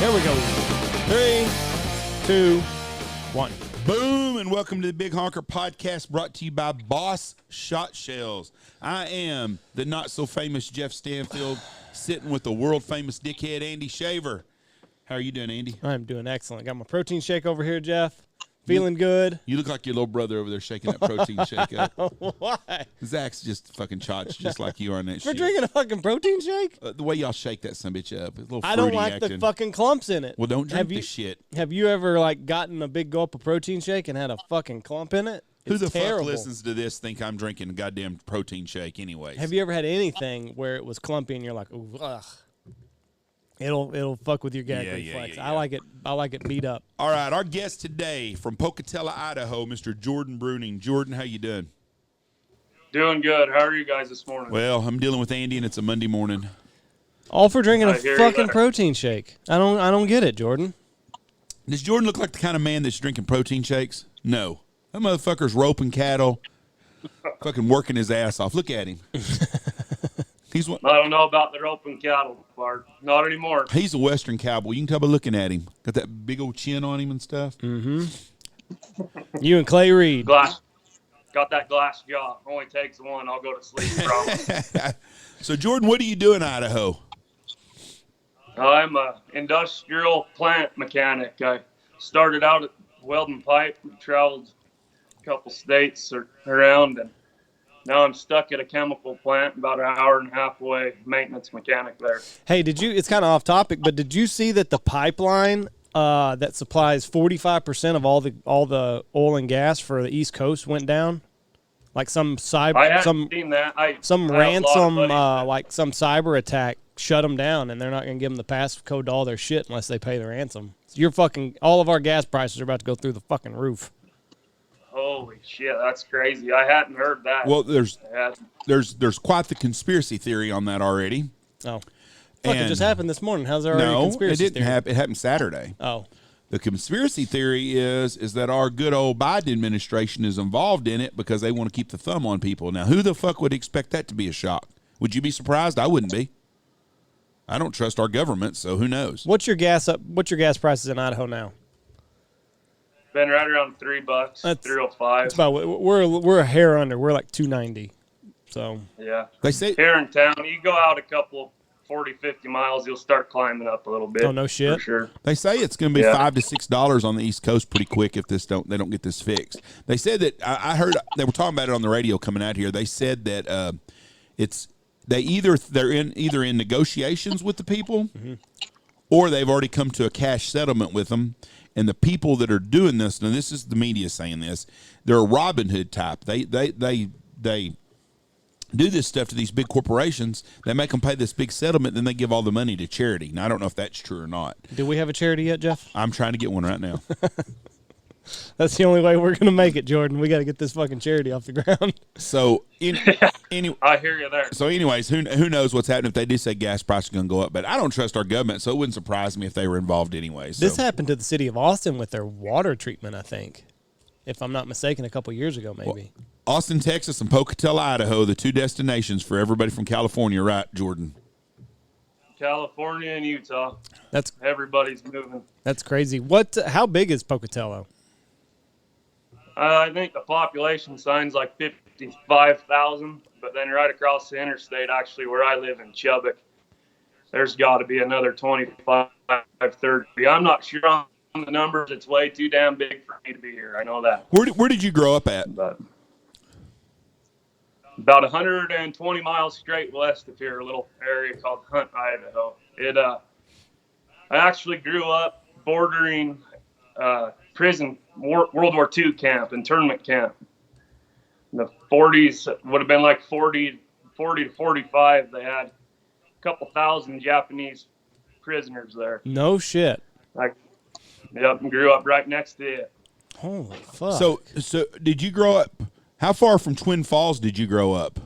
Here we go. 3, 2, 1. Boom, and welcome to the Big Honker podcast brought to you by Boss Shot Shells. I am the not-so-famous Jeff Stanfield sitting with the world-famous dickhead Andy Shaver. How are you doing, Andy? I'm doing excellent. Got my protein shake over here, Jeff. Feeling good. You look like your little brother over there shaking that protein shake up. Why? Zach's just fucking chotch, just like you are on that For shit. drinking a fucking protein shake? The way y'all shake that sumbitch up. It's a little fruity I don't like acting. the fucking clumps in it. Well, don't drink the shit. Have you ever gotten a big gulp of protein shake and had a fucking clump in it? Who It's the terrible. fuck listens to this think I'm drinking a goddamn protein shake anyways? Have you ever had anything where it was clumpy and you're like, ooh, ugh. It'll fuck with your gag reflex. yeah. I like it beat up. All right, our guest today from Pocatello, Idaho, Mr. Jordan Bruning. Jordan, how you doing? Doing good. How are you guys this morning? Well, I'm dealing with Andy, and it's a Monday morning. All for drinking a hear you fucking there. protein shake. I don't get it, Jordan. Does Jordan look like the kind of man that's drinking protein shakes? No. That motherfucker's roping cattle, fucking working his ass off. Look at him. He's one. I don't know about the open cattle part. Not anymore. He's a Western cowboy. You can tell by looking at him. Got that big old chin on him and stuff. You and Clay Reed. Got that glass jaw. Only takes one. I'll go to sleep. Promise. So, Jordan, what do you do in Idaho? I'm a industrial plant mechanic. I started out at welding pipe, traveled a couple states around, and now I'm stuck at a chemical plant about an hour and a half away, maintenance mechanic there. Hey, it's kind of off topic, but did you see that the pipeline that supplies 45% of all the oil and gas for the East Coast went down? Like some I haven't seen that. I have a lot of ransom, buddies. like some cyber attack shut them down, and they're not going to give them the passcode to all their shit unless they pay the ransom. So all of our gas prices are about to go through the fucking roof. Holy shit, that's crazy. I hadn't heard that. Well, there's quite the conspiracy theory on that already. Oh. Fuck, it just happened this morning. How's there already a No, conspiracy it didn't theory? happen. It happened Saturday. Oh. The conspiracy theory is that our good old Biden administration is involved in it because they want to keep the thumb on people. Now, who the fuck would expect that to be a shock? Would you be surprised? I wouldn't be. I don't trust our government, so who knows? What's your gas prices in Idaho now? Been right around $3, $3.05. It's about we're a hair under. We're like $2.90. So Yeah. They say Here in town, you go out a couple 40, 50 miles, you'll start climbing up a little bit. Oh, no shit? For sure. They say it's going to be Yeah. $5 to $6 on the East Coast pretty quick if they don't get this fixed. They said that I heard they were talking about it on the radio coming out here. They said that they're either in negotiations with the people, or they've already come to a cash settlement with them. And the people that are doing this, now this is the media saying this, they're a Robin Hood type. They do this stuff to these big corporations. They make them pay this big settlement, then they give all the money to charity. Now, I don't know if that's true or not. do we have a charity yet, Jeff? I'm trying to get one right now. That's the only way we're going to make it, Jordan. We got to get this fucking charity off the ground. So, I hear you there. so anyways, who knows what's happening if they do say gas prices are going to go up. But I don't trust our government, so it wouldn't surprise me if they were involved anyway. So. This happened to the city of Austin with their water treatment, I think. If I'm not mistaken, a couple years ago, maybe. Austin, Texas, and Pocatello, Idaho, the two destinations for everybody from California, right, Jordan? California and Utah. That's Everybody's moving. crazy. How big is Pocatello? I think the population sign's like 55,000, but then right across the interstate, actually, where I live in Chubbuck, there's got to be another 25, 30. I'm not sure on the numbers. It's way too damn big for me to be here. I know that. Where did you grow up at? But about 120 miles straight west of here, a little area called Hunt, Idaho. I actually grew up bordering prison, World War II camp, internment camp. In the 40s, would have been like 40 to 45. They had a couple thousand Japanese prisoners there. No shit. Yep, and grew up right next to it. Holy fuck. So did you grow up? How far from Twin Falls did you grow up?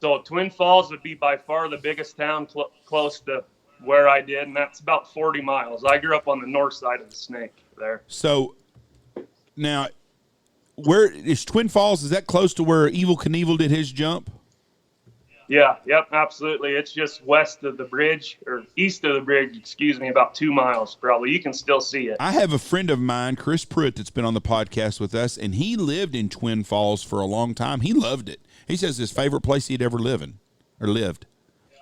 So Twin Falls would be by far the biggest town close to where I did, and that's about 40 miles. I grew up on the north side of the Snake there. So now, where is Twin Falls? Is that close to where Evel Knievel did his jump? Yeah, yep, absolutely. It's just west of the bridge, or east of the bridge, excuse me, about 2 miles probably. You can still see it. I have a friend of mine, Chris Pruitt, that's been on the podcast with us, and he lived in Twin Falls for a long time. He loved it. He says his favorite place he'd ever lived.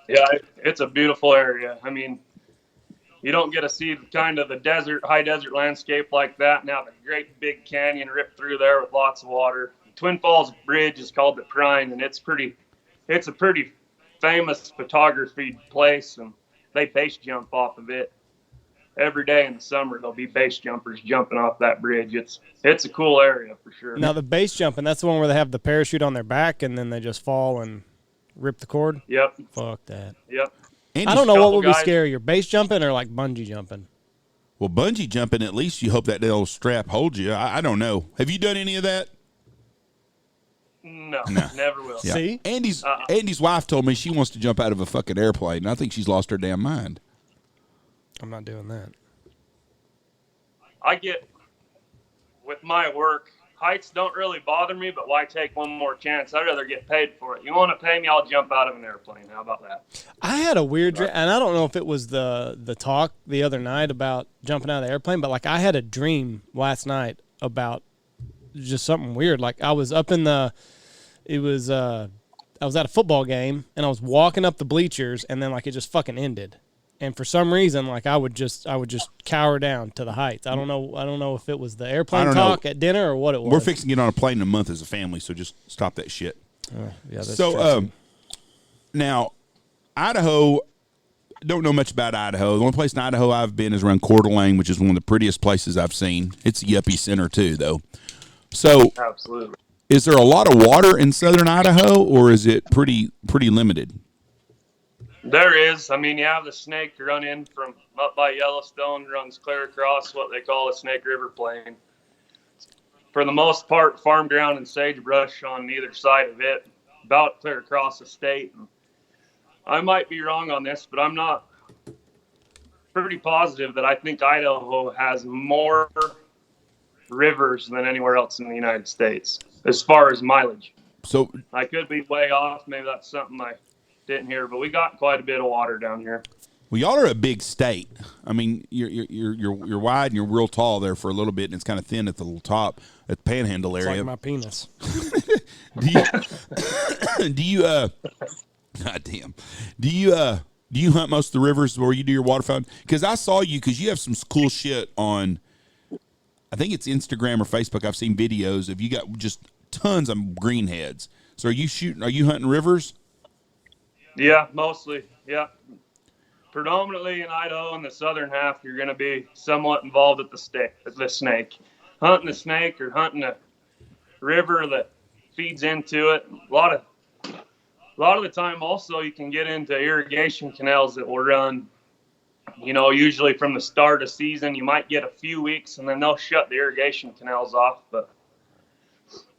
Yeah, it's a beautiful area. I mean, you don't get to see kind of the desert, high desert landscape like that and have a great big canyon ripped through there with lots of water. Twin Falls Bridge is called the Prime, and it's a pretty famous photography place, and they base jump off of it. Every day in the summer, there'll be base jumpers jumping off that bridge. It's a cool area for sure. Now, the base jumping, that's the one where they have the parachute on their back and then they just fall and rip the cord? Yep. Fuck that. Yep. I don't know what would be scarier, base jumping or like bungee jumping. Well, bungee jumping, at least you hope that little strap holds you. I don't know. Have you done any of that? No, never will. Yeah. See? Andy's wife told me she wants to jump out of a fucking airplane, and I think she's lost her damn mind. I'm not doing that. I get, with my work, heights don't really bother me, but why take one more chance? I'd rather get paid for it. You want to pay me, I'll jump out of an airplane. How about that? I had a weird dream, and I don't know if it was the talk the other night about jumping out of the airplane, but like I had a dream last night about just something weird. Like I was up in I was at a football game, and I was walking up the bleachers, and then like it just fucking ended. And for some reason, like I would just cower down to the heights. I don't know if it was the airplane talk at dinner or what it was. We're fixing to get on a plane in a month as a family, so just stop that shit. Yeah, that's so now Idaho, don't know much about Idaho. The only place in Idaho I've been is around Coeur d'Alene, which is one of the prettiest places I've seen. It's a yuppie center too, though. So absolutely, is there a lot of water in southern Idaho, or is it pretty limited? There is. I mean, you have the Snake run in from up by Yellowstone, runs clear across what they call the Snake River Plain. For the most part, farm ground and sagebrush on either side of it, about clear across the state. I might be wrong on this, but I'm not pretty positive that I think Idaho has more rivers than anywhere else in the United States as far as mileage. So I could be way off. Maybe that's something I didn't hear, but we got quite a bit of water down here. Well, y'all are a big state. I mean, you're wide and you're real tall there for a little bit, and it's kind of thin at the little top at the Panhandle area. It's like my penis. Do you God damn. Do you hunt most of the rivers where you do your waterfowl? Because I saw you, because you have some cool shit on, I think it's Instagram or Facebook. I've seen videos of you got just tons of greenheads. So are you hunting rivers? Yeah, mostly. Yeah. Predominantly in Idaho in the southern half, you're going to be somewhat involved at the snake. Hunting the snake or hunting a river that feeds into it. A lot of the time also you can get into irrigation canals that will run, usually from the start of season. You might get a few weeks and then they'll shut the irrigation canals off. But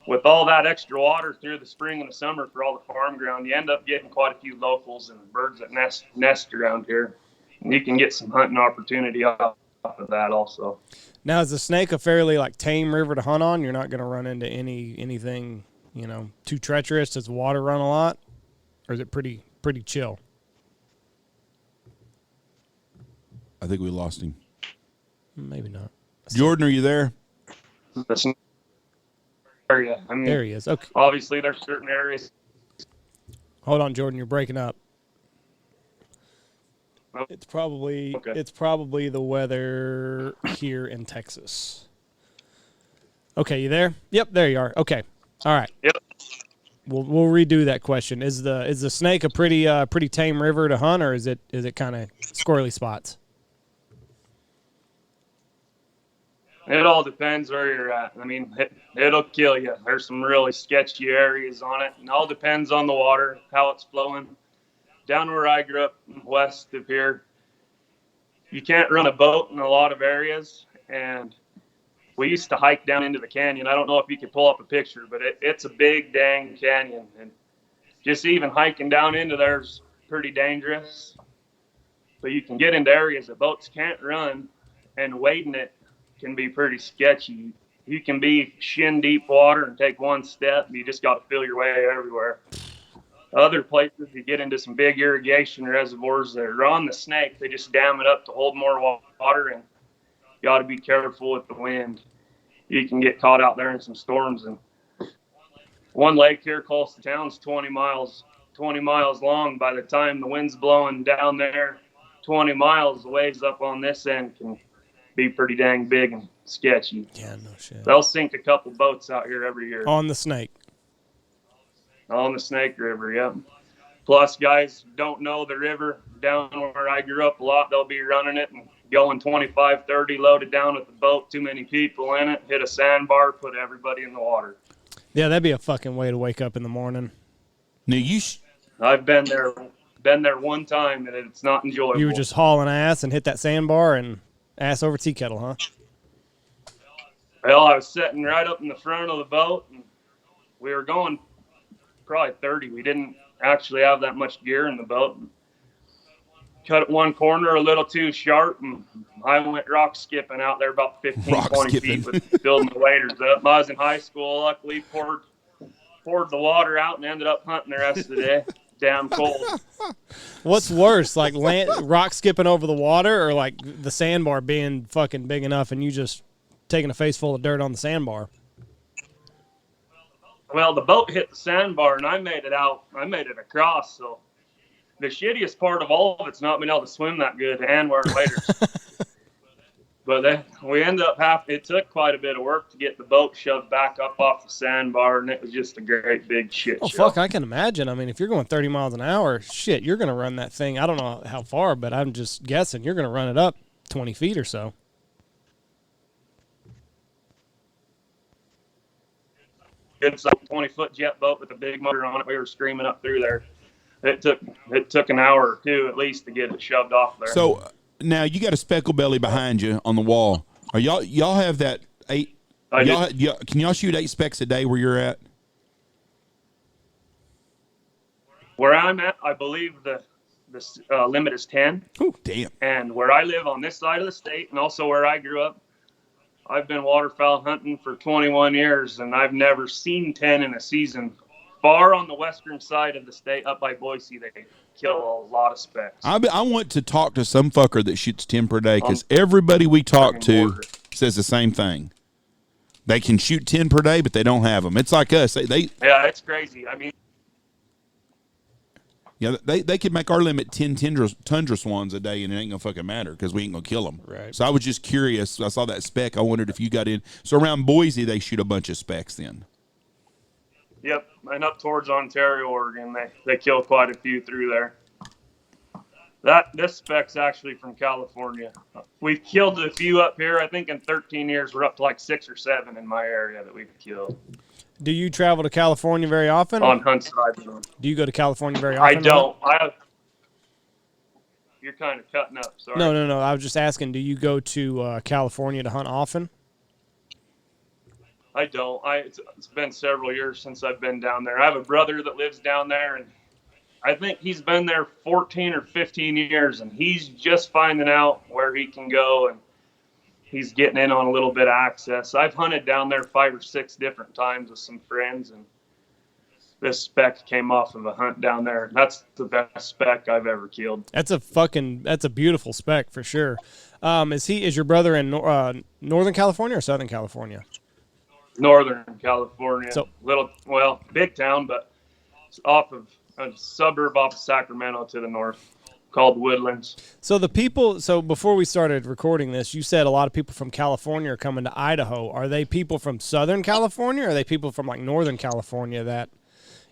with all that extra water through the spring and the summer for all the farm ground, you end up getting quite a few locals and birds that nest around here. And you can get some hunting opportunity off of that also. Now, is the Snake a fairly tame river to hunt on? You're not going to run into anything, too treacherous? Does the water run a lot? Or is it pretty chill? I think we lost him. Maybe not. Jordan, are you there? Area. I mean, there he is. Okay. Obviously, there's certain areas. Hold on, Jordan. You're breaking up. It's probably the weather here in Texas. Okay, you there? Yep, there you are. Okay, all right. Yep. We'll redo that question. Is the Snake a pretty tame river to hunt, or is it kind of squirrely spots? It all depends where you're at. I mean, it'll kill you. There's some really sketchy areas on it. It all depends on the water, how it's flowing. Down where I grew up west of here, you can't run a boat in a lot of areas. And we used to hike down into the canyon. I don't know if you could pull up a picture, but it's a big dang canyon. And just even hiking down into there's pretty dangerous. But you can get into areas that boats can't run, and wading it can be pretty sketchy. You can be shin deep water and take one step, and you just got to feel your way everywhere. Other places, you get into some big irrigation reservoirs that are on the Snake. They just dam it up to hold more water, and you got to be careful with the wind. You can get caught out there in some storms. And one lake here close to town's 20 miles long. By the time the wind's blowing down there 20 miles, the waves up on this end can be pretty dang big and sketchy. Yeah, no shit. They'll sink a couple boats out here every year. On the Snake. On the Snake River, yep. Plus, guys don't know the river. Down where I grew up a lot, they'll be running it and going 25, 30, loaded down with the boat, too many people in it, hit a sandbar, put everybody in the water. Yeah, that'd be a fucking way to wake up in the morning. Now I've been there one time, and it's not enjoyable. You were just hauling ass and hit that sandbar and ass over tea kettle, huh? Well, I was sitting right up in the front of the boat, and we were going probably 30. We didn't actually have that much gear in the boat. Cut one corner a little too sharp, and I went rock skipping out there about 15, 20 feet with building the waders up. I was in high school. Luckily, poured the water out and ended up hunting the rest of the day. Damn cold. What's worse, like rock skipping over the water, or like the sandbar being fucking big enough and you just taking a face full of dirt on the sandbar? Well, the boat hit the sandbar, and I made it out. I made it across. So the shittiest part of all of it's not being able to swim that good and wear waders. But we ended up it took quite a bit of work to get the boat shoved back up off the sandbar, and it was just a great big shit show. Fuck, I can imagine. I mean, if you're going 30 miles an hour, shit, you're going to run that thing. I don't know how far, but I'm just guessing you're going to run it up 20 feet or so. It's a 20-foot jet boat with a big motor on it. We were screaming up through there. It took an hour or two at least to get it shoved off there. So now you got a speckle belly behind you on the wall. Are y'all have that 8? Can y'all shoot 8 specks a day where you're at? Where I'm at, I believe the limit is 10. Oh, damn. And where I live on this side of the state, and also where I grew up, I've been waterfowl hunting for 21 years, and I've never seen 10 in a season. Far on the western side of the state, up by Boise, they kill a lot of specks. I want to talk to some fucker that shoots 10 per day, because everybody we talk to says the same thing. They can shoot 10 per day, but they don't have them. It's like us. Yeah, it's crazy. I mean, yeah, they could make our limit 10 tundra swans a day, and it ain't gonna fucking matter because we ain't gonna kill them. Right. So I was just curious. I saw that speck. I wondered if you got in. So around Boise, they shoot a bunch of specks then. Yep, and up towards Ontario, Oregon, they kill quite a few through there. This spec's actually from California. We've killed a few up here. I think in 13 years, we're up to like 6 or 7 in my area that we've killed. Do you travel to California very often? On hunt side. Do you go to California very often? I don't. You're kind of cutting up. Sorry. No. I was just asking, do you go to California to hunt often? I don't. It's been several years since I've been down there. I have a brother that lives down there, and I think he's been there 14 or 15 years, and he's just finding out where he can go, and he's getting in on a little bit of access. I've hunted down there 5 or 6 different times with some friends, and this speck came off of a hunt down there. That's the best speck I've ever killed. That's a beautiful speck for sure. Is your brother in Northern California or Southern California? Northern California. So, big town, but it's off of a suburb off of Sacramento to the north called Woodlands. So before we started recording this, you said a lot of people from California are coming to Idaho. Are they people from Southern California, or are they people from like Northern California that,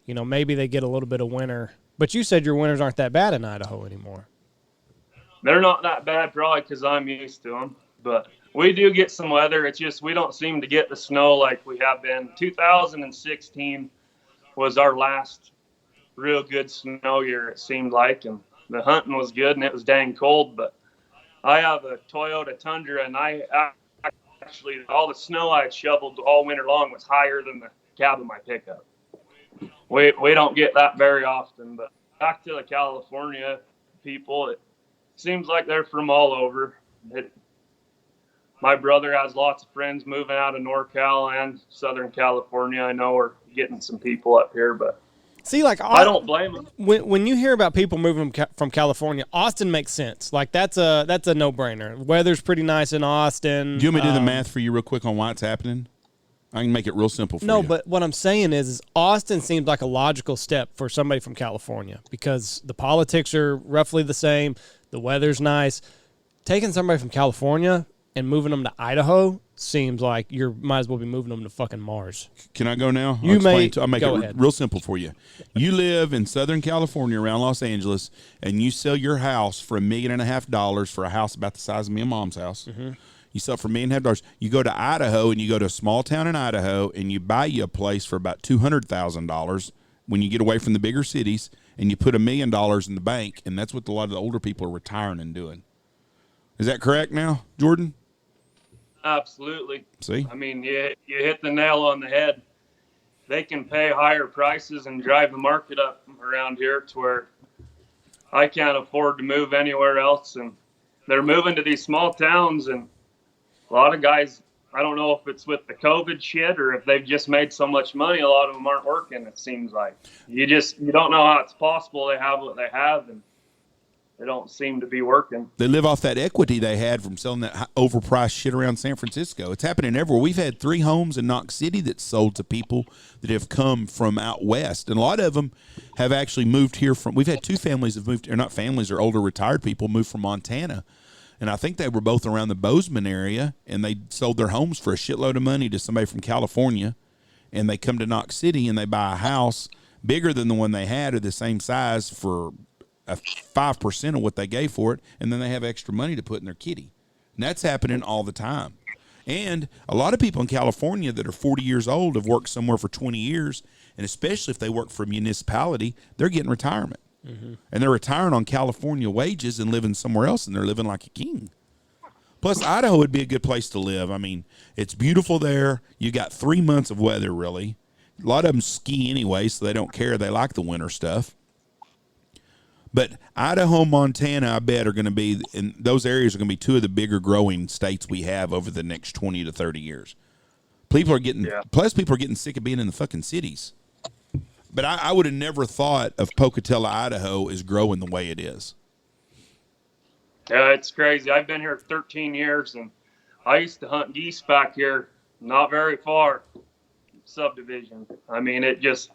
maybe they get a little bit of winter? But you said your winters aren't that bad in Idaho anymore. They're not that bad, probably because I'm used to them. But we do get some weather. It's just we don't seem to get the snow like we have been. 2016 was our last real good snow year, it seemed like, and the hunting was good, and it was dang cold. But I have a Toyota Tundra, and I actually, all the snow I had shoveled all winter long was higher than the cab of my pickup. We don't get that very often. But back to the California people, it seems like they're from all over. My brother has lots of friends moving out of NorCal and Southern California. I know we're getting some people up here, but See, like I don't blame them. When you hear about people moving from California, Austin makes sense. Like that's a no-brainer. Weather's pretty nice in Austin. Do you want me to do the math for you real quick on why it's happening? I can make it real simple for you. No, but what I'm saying is Austin seems like a logical step for somebody from California because the politics are roughly the same. The weather's nice. Taking somebody from California and moving them to Idaho seems like you might as well be moving them to fucking Mars. Can I go now? I'll make go it ahead. real simple for you. You live in Southern California around Los Angeles, and you sell your house for $1.5 million for a house about the size of me and Mom's house. Mm-hmm. You sell it for $1.5 million. You go to Idaho, and you go to a small town in Idaho, and you buy you a place for about $200,000 when you get away from the bigger cities, and you put $1 million in the bank, and that's what a lot of the older people are retiring and doing. Is that correct now, Jordan? Absolutely. See? I mean, you hit the nail on the head. They can pay higher prices and drive the market up around here to where I can't afford to move anywhere else. And they're moving to these small towns, and a lot of guys, I don't know if it's with the COVID shit or if they've just made so much money, a lot of them aren't working, it seems like. You don't know how it's possible they have what they have, and they don't seem to be working. They live off that equity they had from selling that overpriced shit around San Francisco. It's happening everywhere. We've had 3 homes in Knox City that's sold to people that have come from out west. And a lot of them have actually moved here from – we've had 2 families have moved – or not families, or older retired people moved from Montana. And I think they were both around the Bozeman area, and they sold their homes for a shitload of money to somebody from California. And they come to Knox City, and they buy a house bigger than the one they had or the same size for – 5% of what they gave for it, and then they have extra money to put in their kitty. And that's happening all the time. And a lot of people in California that are 40 years old have worked somewhere for 20 years, and especially if they work for a municipality, they're getting retirement. Mm-hmm. And they're retiring on California wages and living somewhere else, and they're living like a king. Plus, Idaho would be a good place to live. I mean, it's beautiful there. You got 3 months of weather, really. A lot of them ski anyway, so they don't care. They like the winter stuff. But Idaho, Montana, I bet are going to be, in those areas are going to be 2 of the bigger growing states we have over the next 20 to 30 years. Plus people are getting sick of being in the fucking cities. But I would have never thought of Pocatello, Idaho as growing the way it is. Yeah, it's crazy. I've been here 13 years, and I used to hunt geese back here, not very far, subdivision. I mean, it's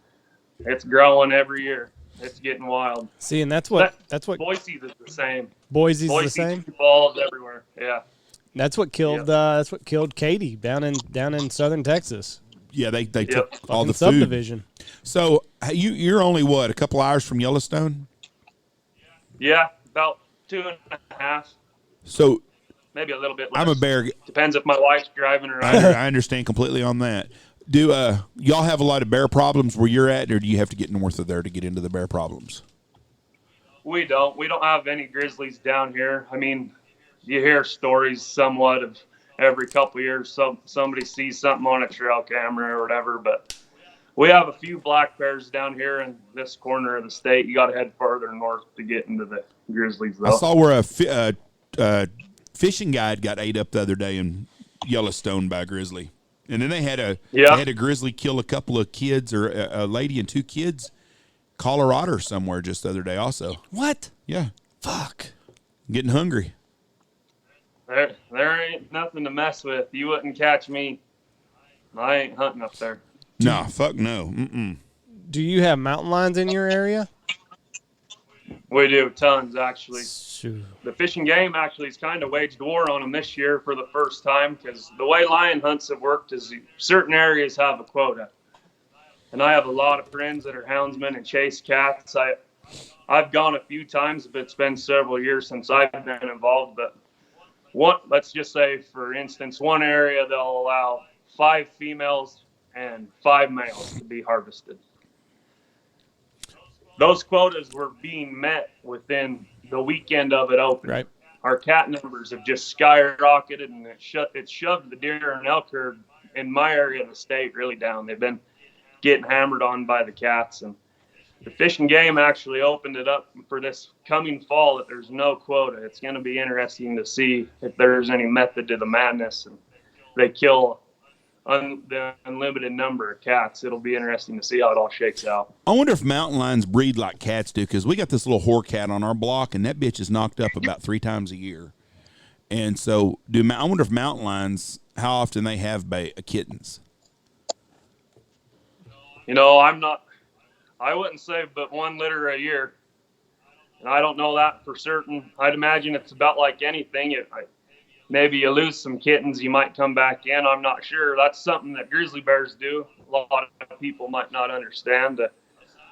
growing every year. It's getting wild. See, and that's what Boise's is the same. Boise's the same. Falls everywhere. Yeah. That's what killed Katie down in southern Texas. Yeah, they took all the subdivision. Food. So you're only what, a couple hours from Yellowstone? Yeah, about 2.5. So maybe a little bit less. I'm a bear. Depends if my wife's driving or not. I understand completely on that. Do y'all have a lot of bear problems where you're at, or do you have to get north of there to get into the bear problems? We don't. We don't have any grizzlies down here. I mean, you hear stories somewhat of every couple of years somebody sees something on a trail camera or whatever, but we have a few black bears down here in this corner of the state. You got to head farther north to get into the grizzlies, though. I saw where a fishing guide got ate up the other day in Yellowstone by a grizzly. And then they had a grizzly kill a couple of kids, or a lady and 2 kids, Colorado or somewhere just the other day also. What? Yeah. Fuck. Getting hungry. There ain't nothing to mess with. You wouldn't catch me. I ain't hunting up there. Nah, fuck no. Mm-mm. Do you have mountain lions in your area? We do, tons, actually. Shoot. The fishing game actually has kind of waged war on them this year for the first time, because the way lion hunts have worked is certain areas have a quota. And I have a lot of friends that are houndsmen and chase cats. I've gone a few times, but it's been several years since I've been involved. But let's just say, for instance, one area they'll allow 5 females and 5 males to be harvested. Those quotas were being met within the weekend of it open. Right. Our cat numbers have just skyrocketed, and it shoved the deer and elk herd in my area of the state really down. They've been getting hammered on by the cats, and the Fish and Game actually opened it up for this coming fall that there's no quota. It's going to be interesting to see if there's any method to the madness, and they kill the unlimited number of cats. It'll be interesting to see how it all shakes out. I wonder if mountain lions breed like cats do, because we got this little whore cat on our block, and that bitch is knocked up about 3 times a year. And so, I wonder if mountain lions, how often they have kittens. I wouldn't say but 1 litter a year. And I don't know that for certain. I'd imagine it's about like anything. Maybe you lose some kittens, you might come back in. I'm not sure. That's something that grizzly bears do. A lot of people might not understand.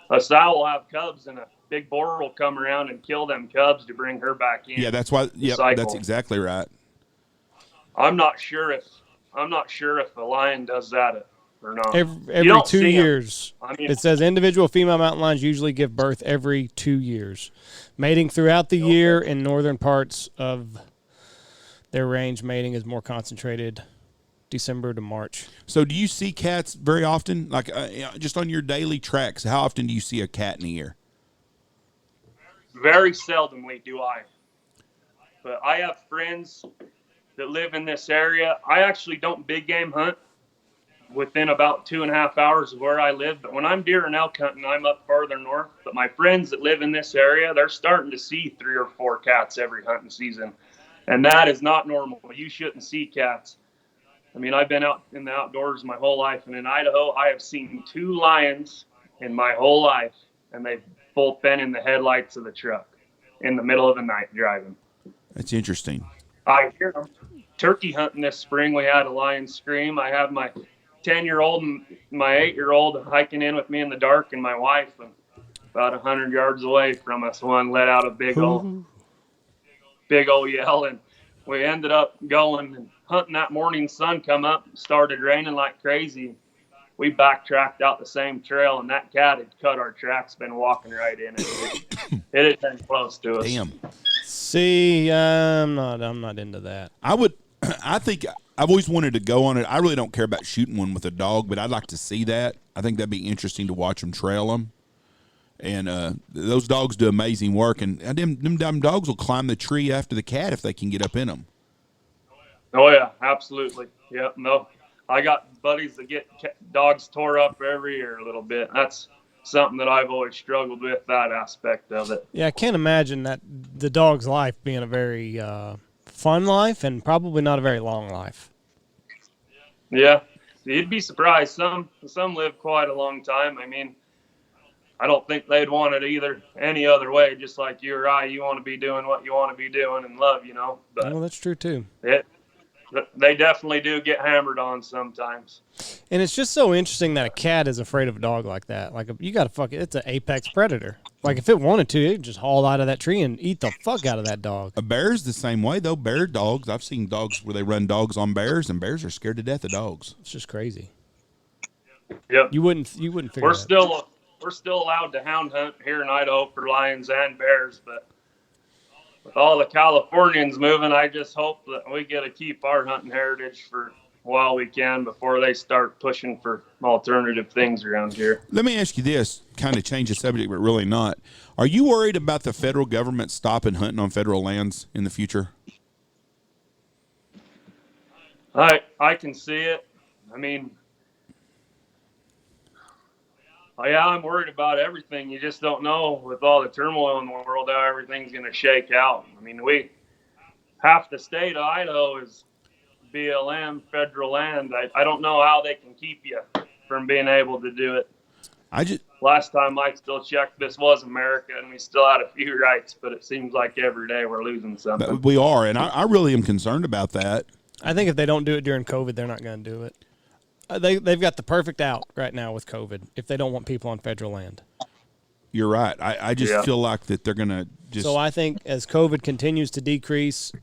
A sow will have cubs, and a big boar will come around and kill them cubs to bring her back in. Yeah, that's why. Yeah, that's exactly right. I'm not sure if a lion does that or not. Every 2 years. It says individual female mountain lions usually give birth every 2 years. Mating throughout the year in northern parts of their range, mating is more concentrated December to March. So do you see cats very often? Like just on your daily tracks, how often do you see a cat in a year? Very seldomly do I. But I have friends that live in this area. I actually don't big game hunt within about 2.5 hours of where I live. But when I'm deer and elk hunting, I'm up farther north. But my friends that live in this area, they're starting to see 3 or 4 cats every hunting season. And that is not normal. You shouldn't see cats. I mean, I've been out in the outdoors my whole life. And in Idaho, I have seen 2 lions in my whole life. And they've both been in the headlights of the truck in the middle of the night driving. That's interesting. I hear them. Turkey hunting this spring, we had a lion scream. I have my 10-year-old and my 8-year-old hiking in with me in the dark, and my wife, and about 100 yards away from us, one let out a big old yell, and we ended up going and hunting that morning. Sun come up, started raining like crazy. We backtracked out the same trail, and that cat had cut our tracks, been walking right in it. It had been close to us. Damn. See, I'm not into that. I think I've always wanted to go on it. I really don't care about shooting one with a dog, but I'd like to see that. I think that'd be interesting to watch them trail them. And those dogs do amazing work, and them dumb dogs will climb the tree after the cat if they can get up in them. Oh yeah, absolutely. Yep. No, I got buddies that get dogs tore up every year a little bit. That's something that I've always struggled with, that aspect of it. Yeah, I can't imagine that the dog's life being a very fun life and probably not a very long life. Yeah, you'd be surprised. Some live quite a long time. I mean, I don't think they'd want it any other way. Just like you or I, you want to be doing what you want to be doing and love, But well, that's true too. They definitely do get hammered on sometimes. And it's just so interesting that a cat is afraid of a dog like that. Like, you got to it's an apex predator. Like, if it wanted to, it would just haul out of that tree and eat the fuck out of that dog. A bear's the same way, though. Bear dogs, I've seen dogs where they run dogs on bears, and bears are scared to death of dogs. It's just crazy. Yep. You wouldn't figure that. We're still allowed to hound hunt here in Idaho for lions and bears, but with all the Californians moving, I just hope that we get to keep our hunting heritage for a while we can before they start pushing for alternative things around here. Let me ask you this, kind of change the subject, but really not. Are you worried about the federal government stopping hunting on federal lands in the future? I can see it. I mean, yeah, I'm worried about everything. You just don't know with all the turmoil in the world how everything's going to shake out. I mean, half the state of Idaho is BLM, federal land. I don't know how they can keep you from being able to do it. Last time I still checked, this was America, and we still had a few rights, but it seems like every day we're losing something. We are, and I really am concerned about that. I think if they don't do it during COVID, they're not going to do it. They've got the perfect out right now with COVID if they don't want people on federal land. You're right. I just feel like that they're going to just... So I think as COVID continues to decrease,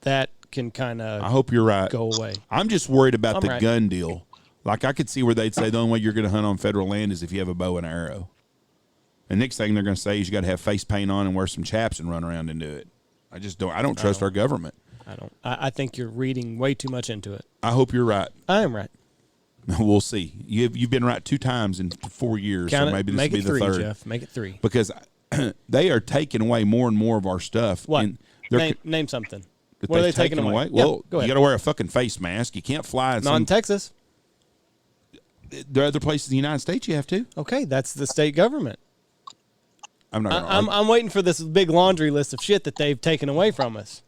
that can kind of... I hope you're right. ...go away. I'm just worried about the gun deal. Like, I could see where they'd say the only way you're going to hunt on federal land is if you have a bow and arrow. And next thing they're going to say is you got to have face paint on and wear some chaps and run around and do it. I don't trust our government. I think you're reading way too much into it. I hope you're right. I am right. We'll see. You've been right 2 times in 4 years, so maybe this will be the 3, third. Jeff. Make it 3. Because they are taking away more and more of our stuff. What? Name something. What are they taking away? Well, you got to wear a fucking face mask. You can't fly. Not in Texas. there are other places in the United States you have to. Okay, that's the state government. I'm not. I'm waiting for this big laundry list of shit that they've taken away from us.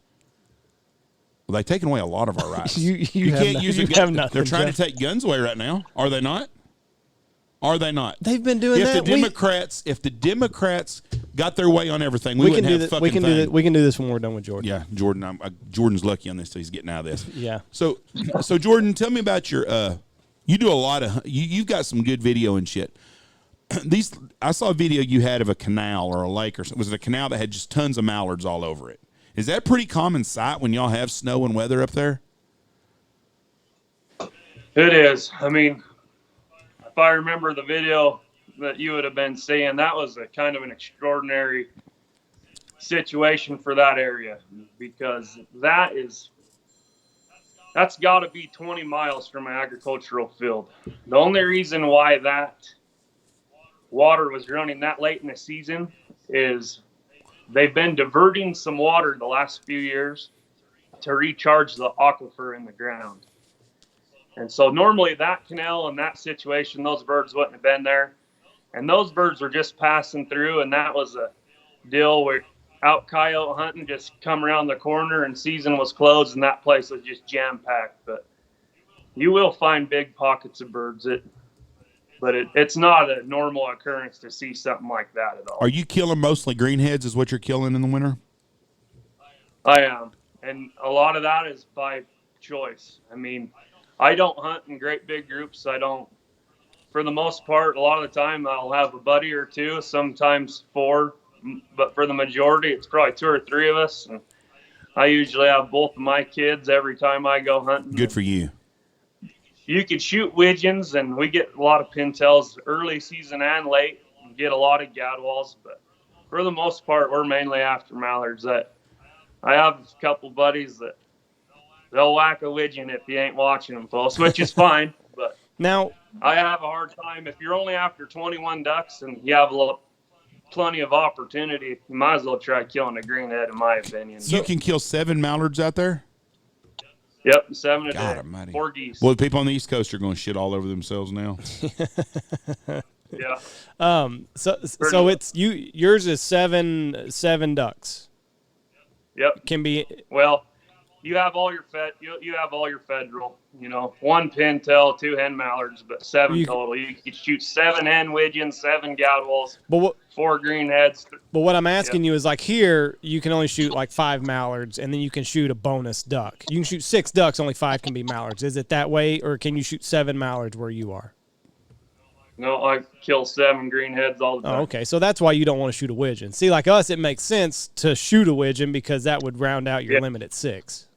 Well, they've taken away a lot of our rights. You can't use a gun. have nothing, They're trying Jeff. to take guns away right now. Are they not? Are they not? They've been doing that. If the Democrats got their way on everything, we wouldn't have fucking thing. We can do this when we're done with Jordan. Yeah, Jordan. Jordan's lucky on this, so he's getting out of this. Yeah. So Jordan, tell me about your. You do a lot of. You've got some good video and shit. I saw a video you had of a canal or a lake or something. Was it a canal that had just tons of mallards all over it? Is that a pretty common sight when y'all have snow and weather up there? It is. I mean, if I remember the video that you would have been seeing, that was a kind of an extraordinary situation for that area, because that's got to be 20 miles from an agricultural field. The only reason why that water was running that late in the season is they've been diverting some water the last few years to recharge the aquifer in the ground. And so normally that canal and that situation, those birds wouldn't have been there. And those birds were just passing through, and that was a deal where out coyote hunting, just come around the corner and season was closed and that place was just jam-packed. But you will find big pockets of birds. But it's not a normal occurrence to see something like that at all. Are you killing mostly greenheads is what you're killing in the winter? I am. And a lot of that is by choice. I mean, I don't hunt in great big groups. I don't. For the most part, a lot of the time I'll have a buddy or two, sometimes 4. But for the majority, it's probably 2 or 3 of us. And I usually have both of my kids every time I go hunting. Good for you. You could shoot widgeons, and we get a lot of pintails early season and late, and get a lot of gadwalls. But for the most part, we're mainly after mallards. That I have a couple buddies that they'll whack a widgeon if you ain't watching them close, which is fine. But now I have a hard time if you're only after 21 ducks and you have plenty of opportunity. You might as well try killing a greenhead, in my opinion. So you can kill 7 mallards out there? Yep, 7 a God day. almighty. 4 geese. Well, the people on the East Coast are going to shit all over themselves now. Yeah. So it's yours is seven ducks. Yep. Can be. Well, you have all your you have all your federal. 1 pintail, 2 hen mallards, but 7 total. You could shoot 7 hen widgeons, 7 gadwalls, 4 greenheads. But what I'm asking you is, like, here you can only shoot like 5 mallards, and then you can shoot a bonus duck. You can shoot 6 ducks, only 5 can be mallards. Is it that way, or can you shoot 7 mallards where you are? No, I kill 7 greenheads all the time. Oh, okay, so that's why you don't want to shoot a widgeon. See, like us, it makes sense to shoot a widgeon because that would round out your limit at 6.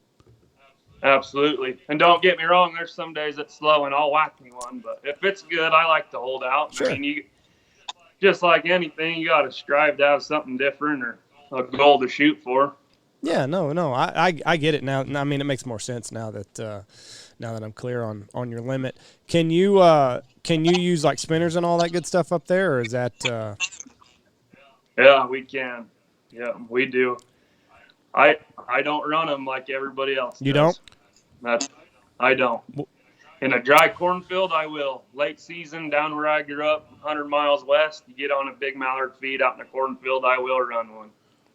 Absolutely. And don't get me wrong, there's some days it's slow and I'll whack me one, but if it's good, I like to hold out. Sure. I mean, just like anything, you got to strive to have something different or a goal to shoot for. Yeah, no, I get it now. I mean, it makes more sense now that I'm clear on your limit. Can you use like spinners and all that good stuff up there, or is that? Yeah, we can. Yeah, we do. I don't run them like everybody else does. You don't? I don't. In a dry cornfield, I will. Late season, down where I grew up, 100 miles west, you get on a big mallard feed out in a cornfield, I will run one.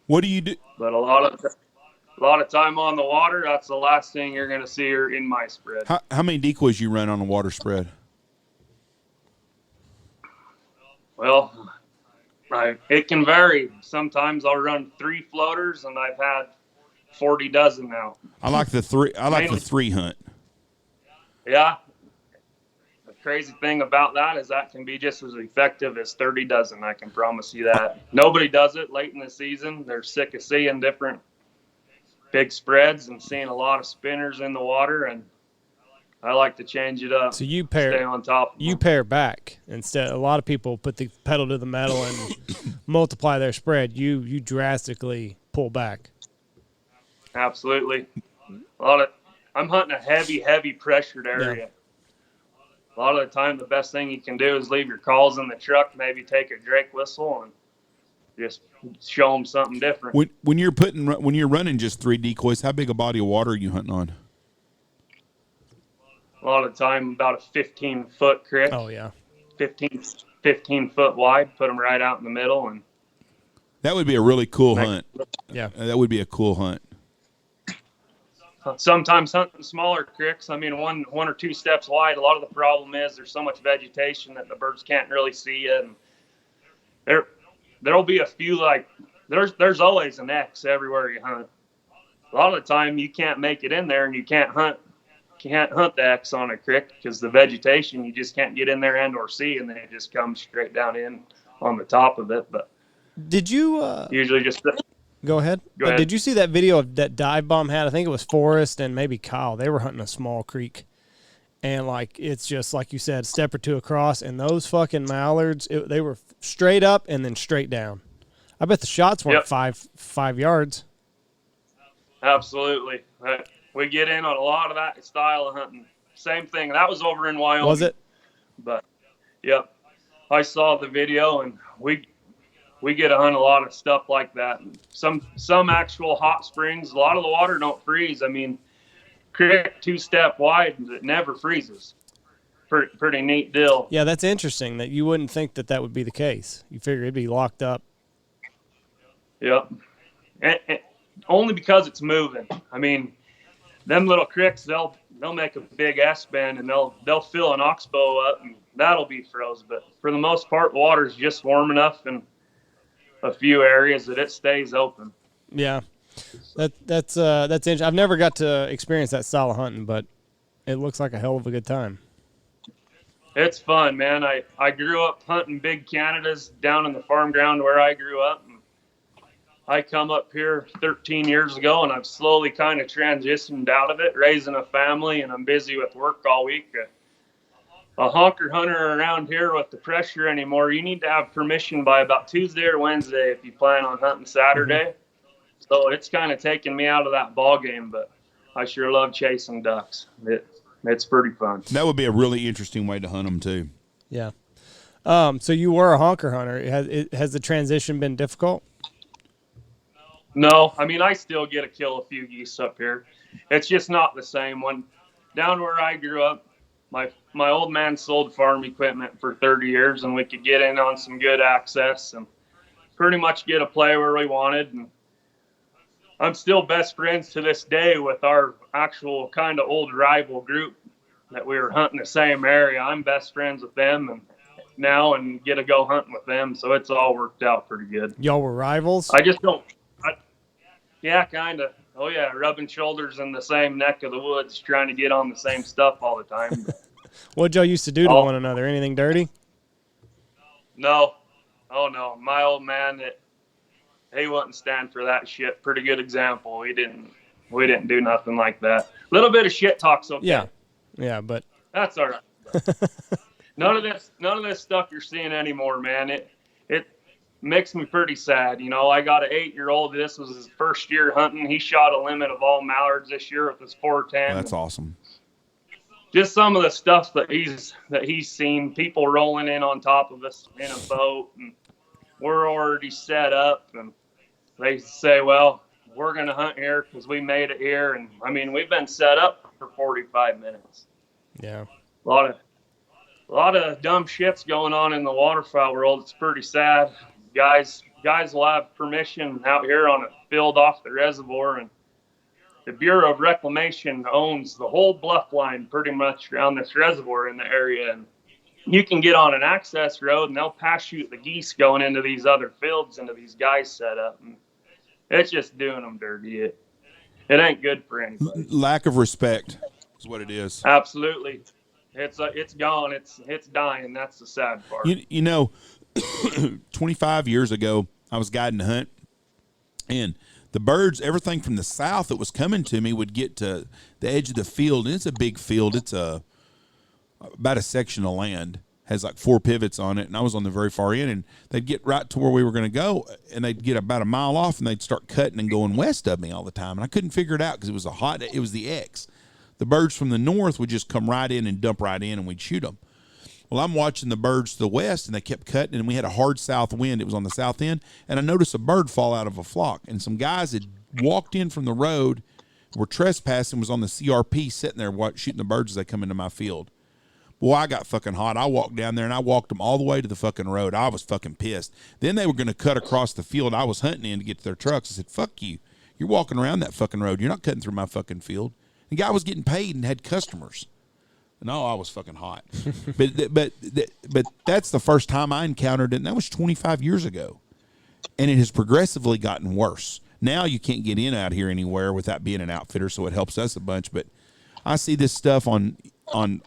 What do you do? But a lot of time on the water, that's the last thing you're going to see her in my spread. How many decoys you run on a water spread? Well, it can vary. Sometimes I'll run 3 floaters, and I've had 40 dozen now. I like the 3 hunt. Yeah. The crazy thing about that can be just as effective as 30 dozen. I can promise you that. Nobody does it late in the season. They're sick of seeing different big spreads and seeing a lot of spinners in the water, and I like to change it up. So you stay on top. You pair back instead. A lot of people put the pedal to the metal and multiply their spread. You drastically pull back. Absolutely. I'm hunting a heavy pressured area. Yeah. A lot of the time, the best thing you can do is leave your calls in the truck, maybe take a Drake whistle, and just show them something different. When you're running just 3 decoys, how big a body of water are you hunting on? a lot of the time about a 15-foot creek. Oh yeah, 15 foot wide. Put them right out in the middle, and that would be a really cool hunt. yeah. That would be a cool hunt. Sometimes hunting smaller creeks, I mean, one or two steps wide, a lot of the problem is there's so much vegetation that the birds can't really see it. And there'll be a few, like, there's always an X everywhere you hunt. A lot of the time you can't make it in there, and you can't hunt the X on a creek because the vegetation, you just can't get in there and or see, and then it just comes straight down in on the top of it. But did you usually just go ahead? Go ahead. Did you see that video of that dive bomb had? I think it was Forrest and maybe Kyle. They were hunting a small creek, and like it's just like you said, step or two across, and those fucking mallards, they were straight up and then straight down. I bet the shots weren't 5 yards. Absolutely. We get in on a lot of that style of hunting. Same thing. That was over in Wyoming. Was it? But, yep. I saw the video, and we get to hunt a lot of stuff like that. Some actual hot springs. A lot of the water don't freeze. I mean, creek 2-step wide, it never freezes. Pretty neat deal. Yeah, that's interesting that you wouldn't think that would be the case. You figure it'd be locked up. Yep. And only because it's moving. I mean, them little creeks, they'll make a big S-bend, and they'll fill an oxbow up, and that'll be froze. But for the most part, the water's just warm enough in a few areas that it stays open. Yeah, that's interesting. I've never got to experience that style of hunting, but it looks like a hell of a good time. It's fun, man. I grew up hunting big Canadas down in the farm ground where I grew up. I come up here 13 years ago, and I've slowly kind of transitioned out of it, raising a family, and I'm busy with work all week. A honker hunter around here with the pressure anymore, you need to have permission by about Tuesday or Wednesday if you plan on hunting Saturday. So it's kind of taken me out of that ball game, but I sure love chasing ducks. It's pretty fun. That would be a really interesting way to hunt them too. Yeah. So you were a honker hunter. Has the transition been difficult? No, I mean, I still get to kill a few geese up here. It's just not the same. When down where I grew up, my old man sold farm equipment for 30 years, and we could get in on some good access and pretty much get a play where we wanted. And I'm still best friends to this day with our actual kind of old rival group that we were hunting the same area. I'm best friends with them now and get to go hunting with them, so it's all worked out pretty good. Y'all were rivals? I just don't. Yeah, kind of. Oh, yeah, rubbing shoulders in the same neck of the woods, trying to get on the same stuff all the time. What'd y'all used to do to one another? Anything dirty? No. Oh, no. My old man, he wouldn't stand for that shit. Pretty good example. We didn't do nothing like that. A little bit of shit talk's okay. Yeah, but that's all right. None of this stuff you're seeing anymore, man. It makes me pretty sad. You know, I got an 8-year-old. This was his first year hunting. He shot a limit of all mallards this year with his 410. That's awesome. Just some of the stuff that he's seen, people rolling in on top of us in a boat, and we're already set up, and they say, well, we're going to hunt here because we made it here. And I mean, we've been set up for 45 minutes. Yeah. A lot of dumb shit's going on in the waterfowl world. It's pretty sad. Guys will have permission out here on a field off the reservoir, and the Bureau of Reclamation owns the whole bluff line pretty much around this reservoir in the area. And you can get on an access road, and they'll pass shoot the geese going into these other fields, into these guys set up. And it's just doing them dirty. It ain't good for anybody. Lack of respect is what it is. Absolutely. It's gone. It's dying. That's the sad part. You know, 25 years ago, I was guiding a hunt, and the birds, everything from the south that was coming to me would get to the edge of the field, and it's a big field. It's about a section of land, has like 4 pivots on it, and I was on the very far end, and they'd get right to where we were going to go, and they'd get about a mile off, and they'd start cutting and going west of me all the time, and I couldn't figure it out because it was the X. The birds from the north would just come right in and dump right in, and we'd shoot them. Well, I'm watching the birds to the west, and they kept cutting, and we had a hard south wind. It was on the south end, and I noticed a bird fall out of a flock, and some guys had walked in from the road, were trespassing was on the CRP sitting there shooting the birds as they come into my field. Boy, I got fucking hot. I walked down there and I walked them all the way to the fucking road. I was fucking pissed. Then they were going to cut across the field I was hunting in to get to their trucks. I said, fuck you. You're walking around that fucking road. You're not cutting through my fucking field. The guy was getting paid and had customers. No, I was fucking hot. but that's the first time I encountered it, and that was 25 years ago. And it has progressively gotten worse. Now you can't get in out here anywhere without being an outfitter, so it helps us a bunch. But I see this stuff on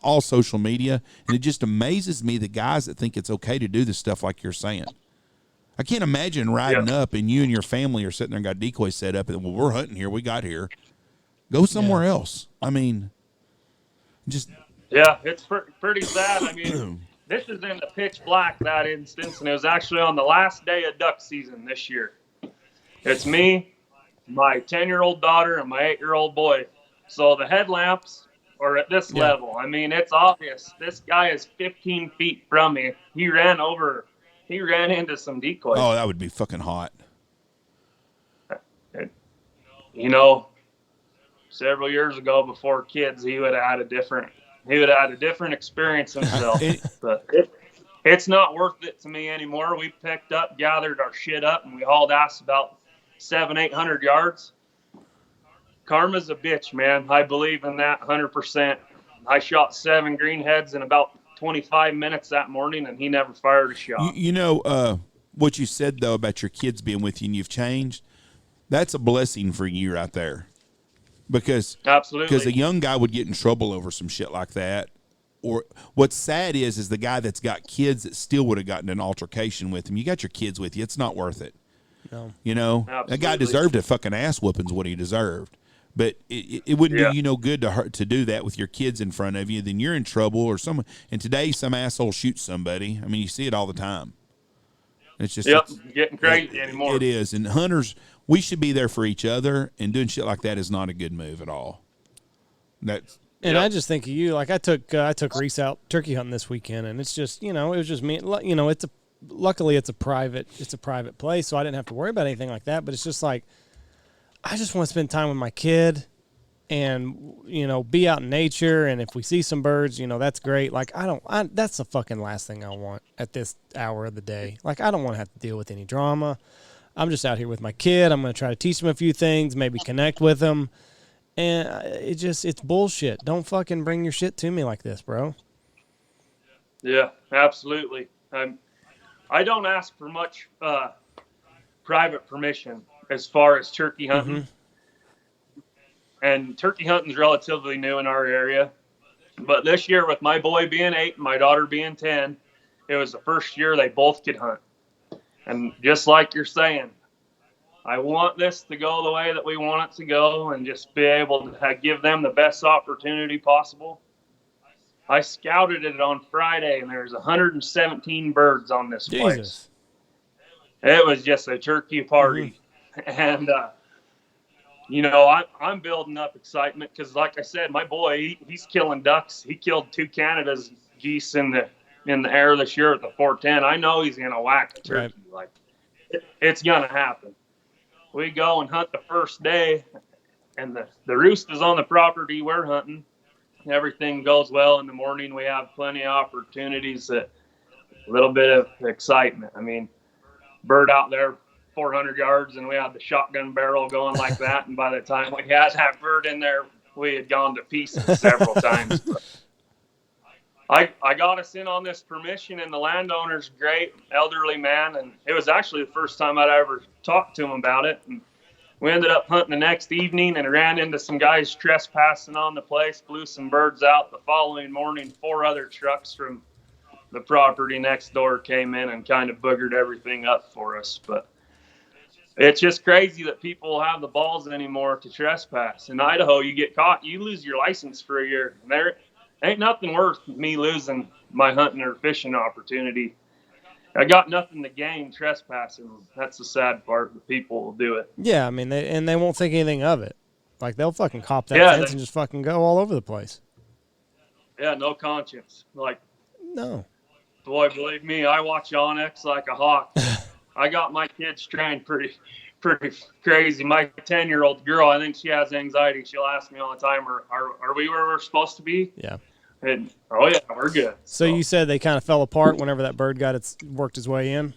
all social media, and it just amazes me the guys that think it's okay to do this stuff like you're saying. I can't imagine riding up and you and your family are sitting there and got decoys set up, and, well, we're hunting here. We got here. Go somewhere else. I mean, just... Yeah, it's pretty sad. I mean, this is in the pitch black, that instance, and it was actually on the last day of duck season this year. It's me, my 10-year-old daughter, and my 8-year-old boy. So the headlamps are at this level. I mean, it's obvious. This guy is 15 feet from me. He ran into some decoys. Oh, that would be fucking hot. You know, several years ago before kids, he would have had a different experience himself. But it's not worth it to me anymore. We picked up, gathered our shit up, and we hauled ass about 700-800 yards. Karma's a bitch, man. I believe in that 100%. I shot 7 greenheads in about 25 minutes that morning, and he never fired a shot. You know what you said, though, about your kids being with you and you've changed? That's a blessing for you right there. Because a young guy would get in trouble over some shit like that. Or what's sad is the guy that's got kids that still would have gotten an altercation with him. You got your kids with you. It's not worth it. No. You know, absolutely. That guy deserved a fucking ass whooping's what he deserved. But it wouldn't do you no good to do that with your kids in front of you. Then you're in trouble or someone. And today some asshole shoots somebody. I mean, you see it all the time. It's just getting crazy anymore. It is. And hunters, we should be there for each other, and doing shit like that is not a good move at all. I just think of you. Like I took Reese out turkey hunting this weekend, and it's just, it was just me. You know, luckily it's a private place, so I didn't have to worry about anything like that. But it's just like, I just want to spend time with my kid, and be out in nature. And if we see some birds, that's great. Like that's the fucking last thing I want at this hour of the day. Like I don't want to have to deal with any drama. I'm just out here with my kid. I'm going to try to teach him a few things, maybe connect with him. And it's bullshit. Don't fucking bring your shit to me like this, bro. Yeah, absolutely. I don't ask for much private permission as far as turkey hunting. Mm-hmm. And turkey hunting is relatively new in our area. But this year, with my boy being 8 and my daughter being 10, it was the first year they both could hunt. And just like you're saying, I want this to go the way that we want it to go and just be able to give them the best opportunity possible. I scouted it on Friday, and there's 117 birds on this place. It was just a turkey party. Mm-hmm. And, I'm building up excitement because, like I said, my boy, he's killing ducks. He killed 2 Canada's geese in the air this year at the 410. I know he's going to whack a turkey. Right. Like, it's going to happen. We go and hunt the first day, and the roost is on the property we're hunting. Everything goes well in the morning. We have plenty of opportunities, a little bit of excitement. I mean, bird out there 400 yards, and we had the shotgun barrel going like that. And by the time we had that bird in there, we had gone to pieces several times. But I got us in on this permission, and the landowner's great, elderly man, and it was actually the first time I'd ever talked to him about it. And we ended up hunting the next evening and ran into some guys trespassing on the place, blew some birds out. The following morning, 4 other trucks from the property next door came in and kind of boogered everything up for us. But it's just crazy that people have the balls anymore to trespass. In Idaho, you get caught, you lose your license for a year. And there ain't nothing worth me losing my hunting or fishing opportunity. I got nothing to gain trespassing. That's the sad part. The people will do it. Yeah, I mean, they won't think anything of it. Like, they'll fucking cop that fence and just fucking go all over the place. Yeah, no conscience. Like, no. Boy, believe me, I watch Onyx like a hawk. I got my kids trained pretty pretty crazy. My 10-year-old girl, I think she has anxiety. She'll ask me all the time, are we where we're supposed to be? Yeah. And, oh, yeah, we're good. So you said they kind of fell apart whenever that bird worked his way in?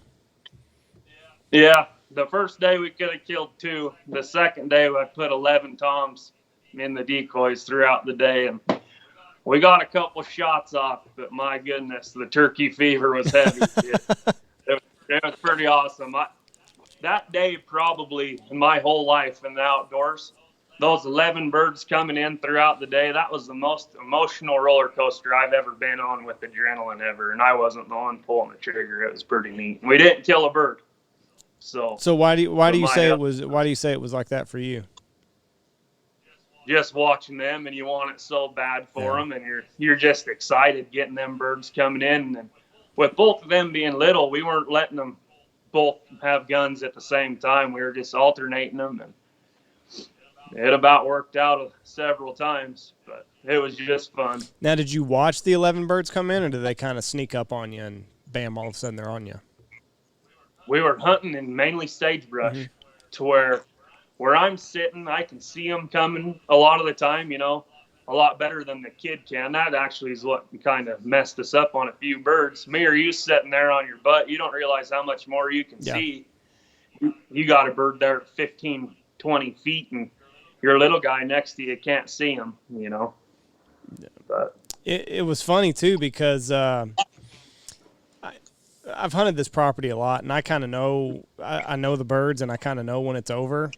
Yeah. The first day we could have killed 2. The second day I put 11 toms in the decoys throughout the day, and we got a couple shots off, but my goodness, the turkey fever was heavy. It was pretty awesome. That day, probably in my whole life in the outdoors, those 11 birds coming in throughout the day, that was the most emotional roller coaster I've ever been on with adrenaline ever. And I wasn't the one pulling the trigger. It was pretty neat. We didn't kill a bird. So why do you say it was like that for you? Just watching them, and you want it so bad for them, and you're just excited getting them birds coming in. And with both of them being little, we weren't letting them both have guns at the same time. We were just alternating them, and it about worked out several times, but it was just fun. Now, did you watch the 11 birds come in, or did they kind of sneak up on you and bam, all of a sudden they're on you? We were hunting in mainly sagebrush to where I'm sitting, I can see them coming a lot of the time, a lot better than the kid can. That actually is what kind of messed us up on a few birds. Me or you sitting there on your butt, you don't realize how much more you can see. You got a bird there at 15, 20 feet, and your little guy next to you can't see him, But it was funny, too, because I've hunted this property a lot, and I kind of know I know the birds, and I kind of know when it's over.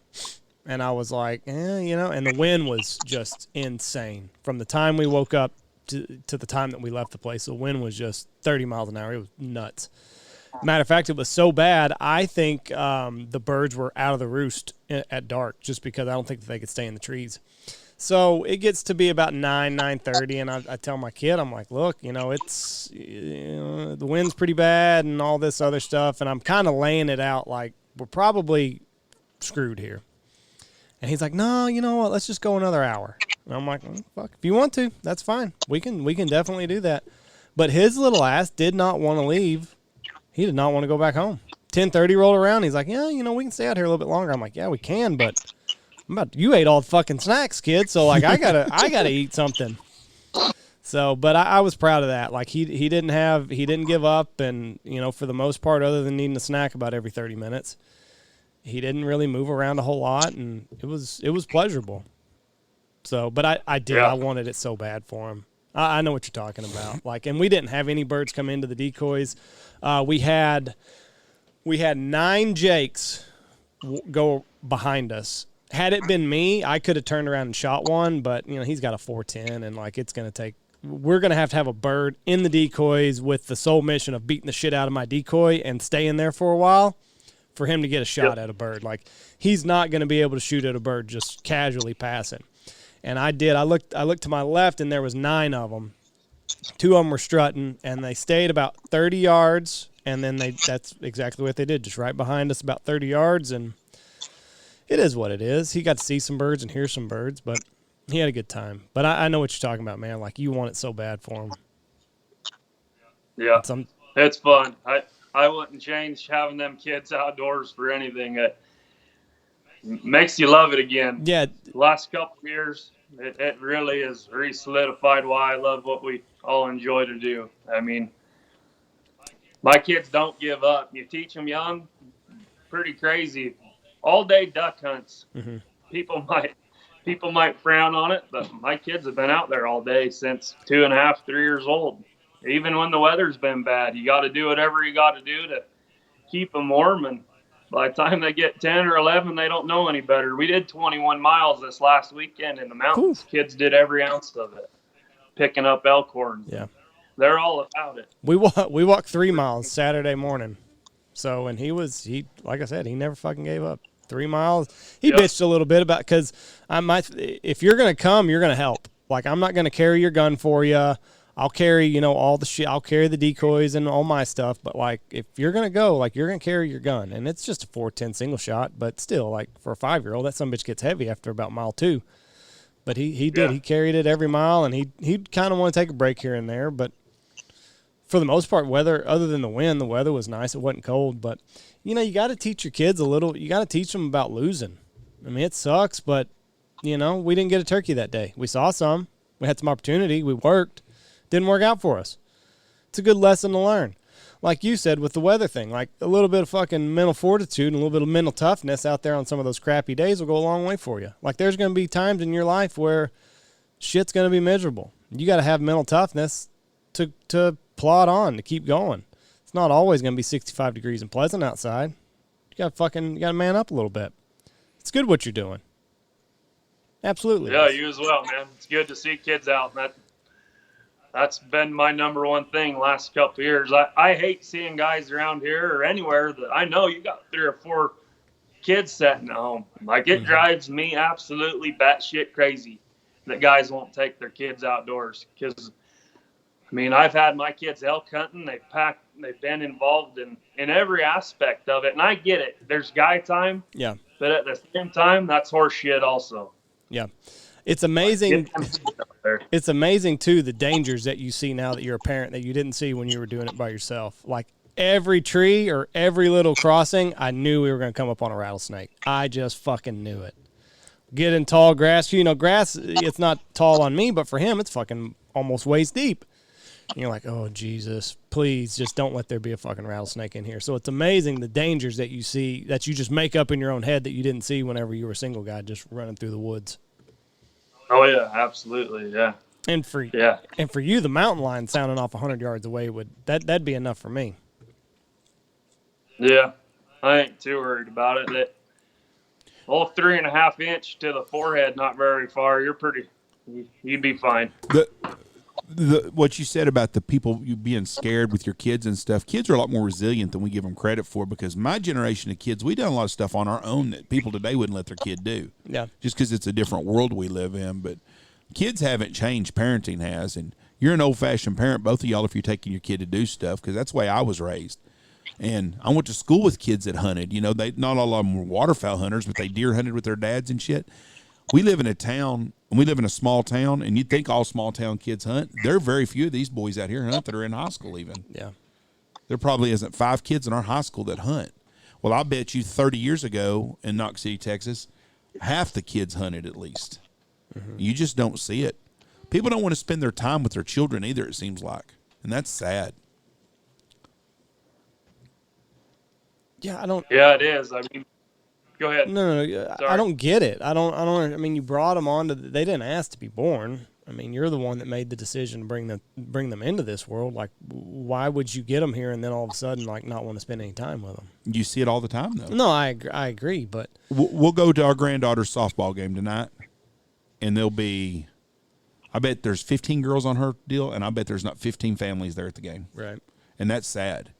And I was like, and the wind was just insane. From the time we woke up to the time that we left the place, the wind was just 30 miles an hour. It was nuts. Matter of fact, it was so bad, I think the birds were out of the roost at dark just because I don't think that they could stay in the trees. So it gets to be about 9:30, and I tell my kid, I'm like, look, it's the wind's pretty bad and all this other stuff, and I'm kind of laying it out like we're probably screwed here. And he's like, no, you know what, let's just go another hour. And I'm like, fuck, if you want to, that's fine. We can definitely do that. But his little ass did not want to leave. He did not want to go back home. 10:30 rolled around. He's like, yeah, we can stay out here a little bit longer. I'm like, yeah, we can, but you ate all the fucking snacks, kid. So like, I gotta eat something. So, but I was proud of that. Like he didn't give up, and for the most part, other than needing a snack about every 30 minutes, he didn't really move around a whole lot, and it was pleasurable. So, but I did. I wanted it so bad for him. I know what you're talking about. Like, and we didn't have any birds come into the decoys. We had 9 jakes go behind us. Had it been me, I could have turned around and shot one, but he's got a 410, and like we're gonna have a bird in the decoys with the sole mission of beating the shit out of my decoy and staying there for a while for him to get a shot at a bird. Like, he's not gonna be able to shoot at a bird just casually passing. And I did. I looked to my left, and there was 9 of them. 2 of them were strutting, and they stayed about 30 yards, and then that's exactly what they did, just right behind us about 30 yards, and it is what it is. He got to see some birds and hear some birds, but he had a good time. But I know what you're talking about, man. Like, you want it so bad for him. Yeah, it's fun. I wouldn't change having them kids outdoors for anything. It makes you love it again. Yeah. The last couple of years, it really has re-solidified why I love what we all enjoy to do. I mean, my kids don't give up. You teach them young, pretty crazy. All-day duck hunts. Mm-hmm. People might frown on it, but my kids have been out there all day since 2.5, 3 years old. Even when the weather's been bad, you got to do whatever you got to do to keep them warm. And by the time they get 10 or 11, they don't know any better. We did 21 miles this last weekend in the mountains. Ooh. Kids did every ounce of it, picking up elk horns. Yeah, they're all about it. We walked 3 miles Saturday morning. So, and he like I said, he never fucking gave up. 3 miles. He bitched a little bit about, because if you're going to come, you're going to help. Like, I'm not going to carry your gun for you. I'll carry, all the shit. I'll carry the decoys and all my stuff. But, like, if you're going to go, like, you're going to carry your gun. And it's just a 410 single shot. But still, like, for a 5-year-old, that sumbitch gets heavy after about mile 2. But he did. He carried it every mile, and he'd kind of want to take a break here and there. But for the most part, weather, other than the wind, the weather was nice. It wasn't cold, but you know, you got to teach your kids a little. You got to teach them about losing. I mean, it sucks, but you know, we didn't get a turkey that day. We saw some. We had some opportunity. We worked. Didn't work out for us. It's a good lesson to learn. Like you said with the weather thing, like a little bit of fucking mental fortitude and a little bit of mental toughness out there on some of those crappy days will go a long way for you. Like there's going to be times in your life where shit's going to be miserable. You got to have mental toughness to plod on, to keep going. It's not always going to be 65 degrees and pleasant outside. You got to man up a little bit. It's good what you're doing. Absolutely. Yeah, you as well, man. It's good to see kids out. That's been my number one thing last couple of years. I hate seeing guys around here or anywhere that I know you got 3 or 4 kids sitting at home. Like, it drives me absolutely batshit crazy that guys won't take their kids outdoors. Because, I mean, I've had my kids elk hunting. They've been involved in every aspect of it. And I get it. There's guy time. Yeah. But at the same time, that's horse shit also. Yeah. It's amazing. It's amazing, too, the dangers that you see now that you're a parent that you didn't see when you were doing it by yourself. Like every tree or every little crossing, I knew we were going to come up on a rattlesnake. I just fucking knew it. Get in tall grass. You know, grass, it's not tall on me, but for him, it's fucking almost waist deep. And you're like, oh, Jesus, please just don't let there be a fucking rattlesnake in here. So it's amazing the dangers that you see that you just make up in your own head that you didn't see whenever you were a single guy just running through the woods. Oh, yeah, absolutely, yeah. And for you, the mountain lion sounding off 100 yards away, that'd be enough for me. Yeah, I ain't too worried about it. That old 3.5 inch to the forehead, not very far. You'd be fine. What you said about the people you being scared with your kids and stuff, kids are a lot more resilient than we give them credit for, because my generation of kids, we done a lot of stuff on our own that people today wouldn't let their kid do. Yeah. Just because it's a different world we live in. But kids haven't changed. Parenting has. And you're an old-fashioned parent, both of y'all, if you're taking your kid to do stuff, because that's the way I was raised. And I went to school with kids that hunted. You know, not all of them were waterfowl hunters, but they deer hunted with their dads and shit. We live in a town, and we live in a small town, and you'd think all small town kids hunt. There are very few of these boys out here hunt that are in high school even. Yeah. There probably isn't 5 kids in our high school that hunt. Well, I bet you 30 years ago in Knox City, Texas, half the kids hunted at least. Mm-hmm. You just don't see it. People don't want to spend their time with their children either, it seems like. And that's sad. Yeah, I don't. Yeah, it is. I mean, go ahead. No. I don't get it. I don't. I mean, you brought them on they didn't ask to be born. I mean, you're the one that made the decision to bring them into this world. Like, why would you get them here and then all of a sudden, like, not want to spend any time with them? You see it all the time, though. No, I agree, but we'll go to our granddaughter's softball game tonight, and there'll be, I bet there's 15 girls on her deal, and I bet there's not 15 families there at the game. Right. And that's sad.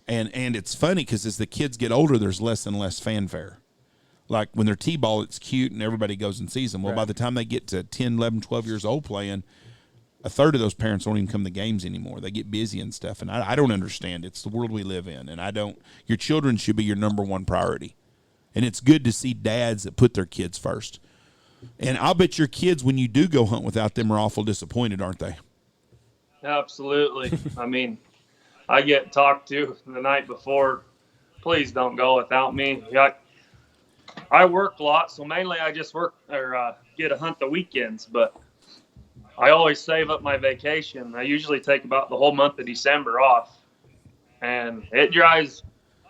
And it's funny because as the kids get older, there's less and less fanfare. Like when they're T-ball, it's cute and everybody goes and sees them. Well, by the time they get to 10, 11, 12 years old playing, a third of those parents don't even come to games anymore. They get busy and stuff. And I don't understand. It's the world we live in. And your children should be your number one priority. And it's good to see dads that put their kids first. And I'll bet your kids, when you do go hunt without them, are awful disappointed, aren't they? Absolutely. I mean, I get talked to the night before, please don't go without me. I work a lot, so mainly I just work or get to hunt the weekends, but I always save up my vacation. I usually take about the whole month of December off, and it drives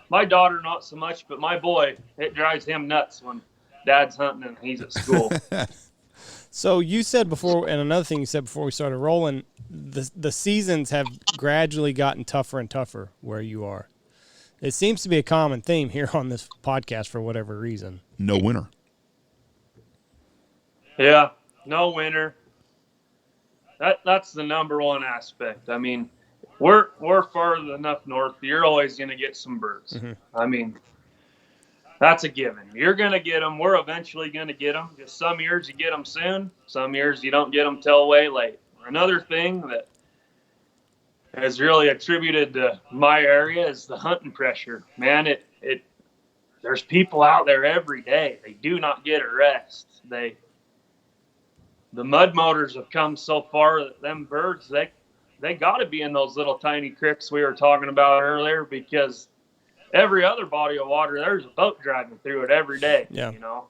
my daughter not so much, but my boy, it drives him nuts when Dad's hunting and he's at school. So you said before, and another thing you said before we started rolling, the seasons have gradually gotten tougher and tougher where you are. It seems to be a common theme here on this podcast for whatever reason. No winter. Yeah, no winter. That's the number one aspect. I mean, we're farther enough north. You're always going to get some birds. Mm-hmm. I mean, that's a given. You're going to get them. We're eventually going to get them. Just some years you get them soon. Some years you don't get them till way late. Another thing that has really attributed to my area is the hunting pressure. Man, there's people out there every day. They do not get a rest. The mud motors have come so far that them birds, they got to be in those little tiny creeks we were talking about earlier, because every other body of water, there's a boat driving through it every day. Yeah. You know,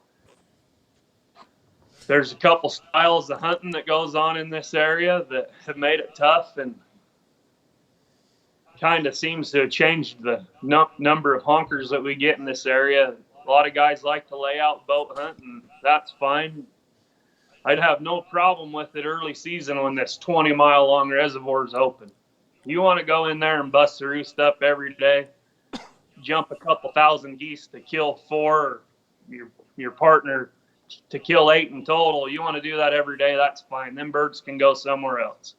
there's a couple styles of hunting that goes on in this area that have made it tough, and kind of seems to have changed the number of honkers that we get in this area. A lot of guys like to lay out boat hunt, and that's fine. I'd have no problem with it early season when this 20-mile long reservoir is open. You want to go in there and bust the roost up every day, jump a couple thousand geese to kill 4, or your partner to kill 8 in total. You want to do that every day, that's fine. Them birds can go somewhere else.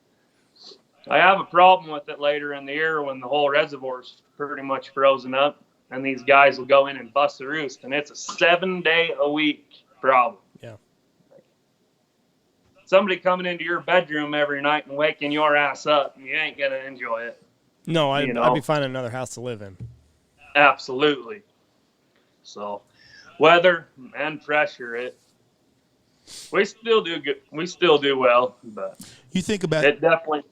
I have a problem with it later in the year when the whole reservoir's pretty much frozen up, and these guys will go in and bust the roost, and it's a 7-day-a-week problem. Yeah. Somebody coming into your bedroom every night and waking your ass up, you ain't going to enjoy it. No, I'd be finding another house to live in. Absolutely. So, weather and pressure, we still do good. We still do well, but you think about it definitely.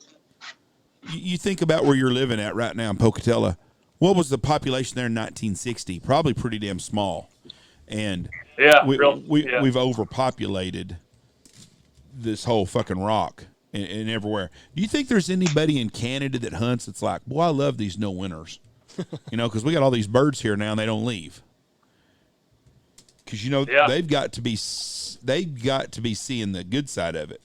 You think about where you're living at right now in Pocatello. What was the population there in 1960? Probably pretty damn small, and we've overpopulated this whole fucking rock and everywhere. Do you think there's anybody in Canada that hunts that's like, boy, I love these no winters? You know, because we got all these birds here now and they don't leave. Because they've got to be seeing the good side of it.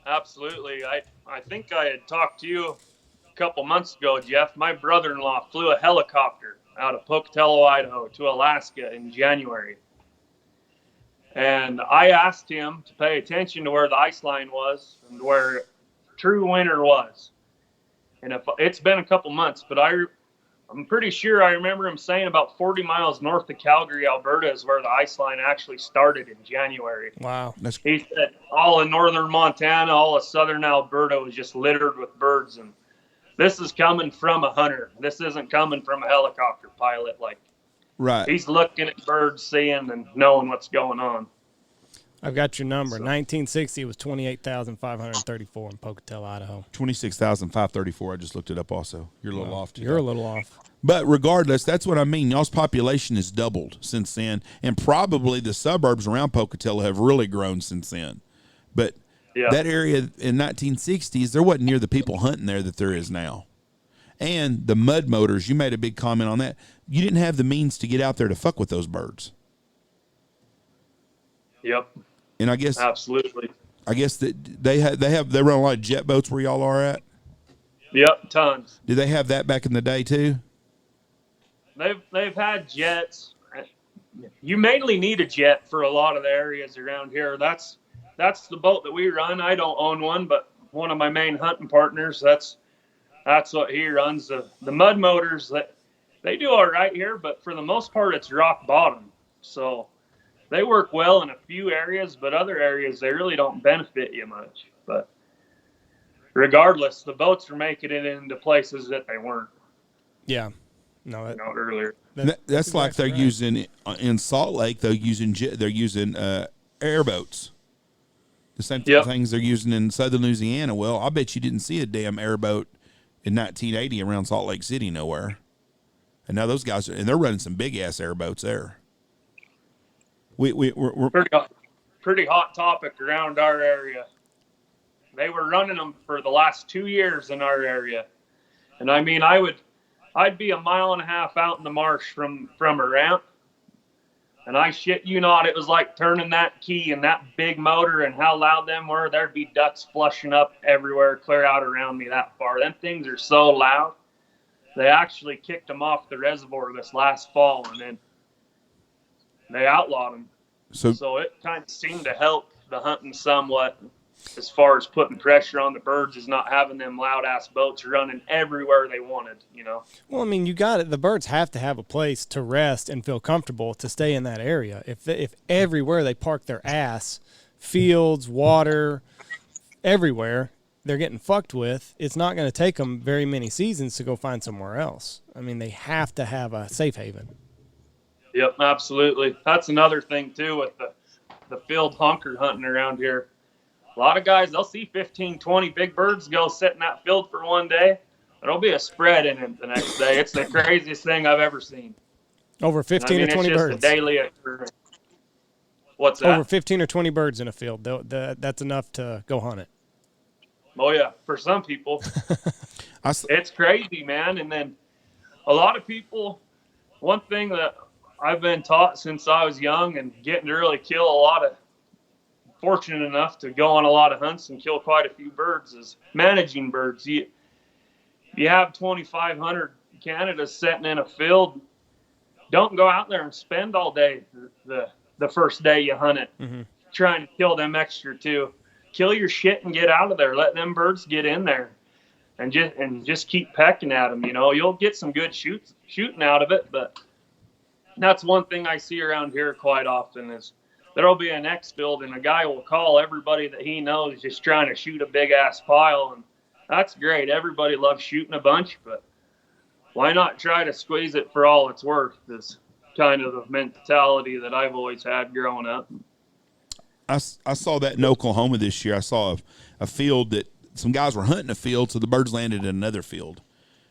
Absolutely. I think I had talked to you a couple months ago, Jeff. My brother-in-law flew a helicopter out of Pocatello, Idaho to Alaska in January. And I asked him to pay attention to where the ice line was and where true winter was. And it's been a couple months, but I'm pretty sure I remember him saying about 40 miles north of Calgary, Alberta is where the ice line actually started in January. Wow. He said all of northern Montana, all of southern Alberta was just littered with birds. And this is coming from a hunter. This isn't coming from a helicopter pilot. Right. He's looking at birds, seeing and knowing what's going on. I've got your number. 1960 was 28,534 in Pocatello, Idaho. 26,534. I just looked it up also. You're a little off. You're a little off. But regardless, that's what I mean. Y'all's population has doubled since then, and probably the suburbs around Pocatello have really grown since then. But that area in 1960s, there wasn't near the people hunting there that there is now. And the mud motors, you made a big comment on that. You didn't have the means to get out there to fuck with those birds. Yep. And I guess absolutely. I guess that they run a lot of jet boats where y'all are at. Yep, tons. Did they have that back in the day too? They've had jets. You mainly need a jet for a lot of the areas around here. That's the boat that we run. I don't own one, but one of my main hunting partners, that's what he runs. The mud motors, that they do all right here, but for the most part it's rock bottom. So they work well in a few areas, but other areas they really don't benefit you much. But regardless, the boats are making it into places that they weren't. Yeah. No, earlier. That's like they're using in Salt Lake. They're using airboats. The same things they're using in southern Louisiana. Well, I bet you didn't see a damn airboat in 1980 around Salt Lake City nowhere. And now those guys they're running some big ass airboats there. We're pretty hot topic around our area. They were running them for the last 2 years in our area, and I mean I'd be 1.5 miles out in the marsh from a ramp, and I shit you not, it was like turning that key and that big motor and how loud them were. There'd be ducks flushing up everywhere, clear out around me that far. Them things are so loud. They actually kicked them off the reservoir this last fall, and then they outlawed them. So it kind of seemed to help the hunting somewhat as far as putting pressure on the birds, is not having them loud ass boats running everywhere they wanted, you know. Well, I mean, you got it. The birds have to have a place to rest and feel comfortable to stay in that area. If everywhere they park their ass, fields, water, everywhere, they're getting fucked with, it's not going to take them very many seasons to go find somewhere else. I mean, they have to have a safe haven. Yep, absolutely. That's another thing too with the field honker hunting around here. a lot of guys, they'll see 15, 20 big birds go sit in that field for one day. There'll be a spread in it the next day. It's the craziest thing I've ever seen. Over 15 or 20 birds. It's just a daily occurrence. What's that? Over 15 or 20 birds in a field. That's enough to go hunt it. Oh, yeah. For some people, it's crazy, man. And then a lot of people, one thing that I've been taught since I was young and getting to really kill fortunate enough to go on a lot of hunts and kill quite a few birds is managing birds. You have 2,500 Canadas sitting in a field. Don't go out there and spend all day the first day you hunt it trying to kill them extra two. Kill your shit and get out of there. Let them birds get in there and just keep pecking at them. You know, you'll get some good shooting out of it, but that's one thing I see around here quite often is there'll be an X field and a guy will call everybody that he knows just trying to shoot a big ass pile, and that's great. Everybody loves shooting a bunch, but why not try to squeeze it for all it's worth is kind of the mentality that I've always had growing up. I saw that in Oklahoma this year. I saw a field that some guys were hunting a field, so the birds landed in another field.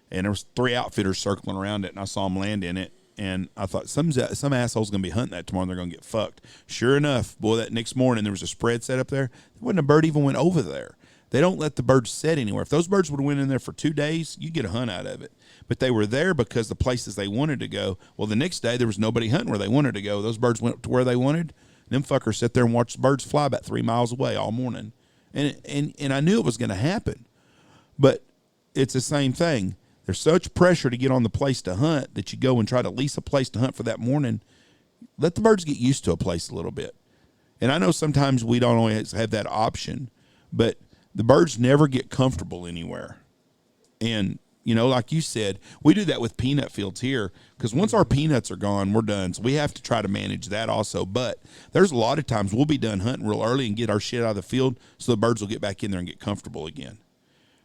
And there was 3 outfitters circling around it, and I saw them land in it. And I thought, some asshole's going to be hunting that tomorrow, and they're going to get fucked. Sure enough, boy, that next morning there was a spread set up there. There wasn't a bird even went over there. They don't let the birds set anywhere. If those birds would have went in there for 2 days, you get a hunt out of it. But they were there because the places they wanted to go. Well, the next day there was nobody hunting where they wanted to go. Those birds went to where they wanted. Them fuckers sit there and watch the birds fly about 3 miles away all morning. And I knew it was going to happen. But it's the same thing. There's such pressure to get on the place to hunt that you go and try to lease a place to hunt for that morning. Let the birds get used to a place a little bit. And I know sometimes we don't always have that option, but the birds never get comfortable anywhere. And, you know, like you said, we do that with peanut fields here because once our peanuts are gone, we're done. So we have to try to manage that also. But there's a lot of times we'll be done hunting real early and get our shit out of the field so the birds will get back in there and get comfortable again.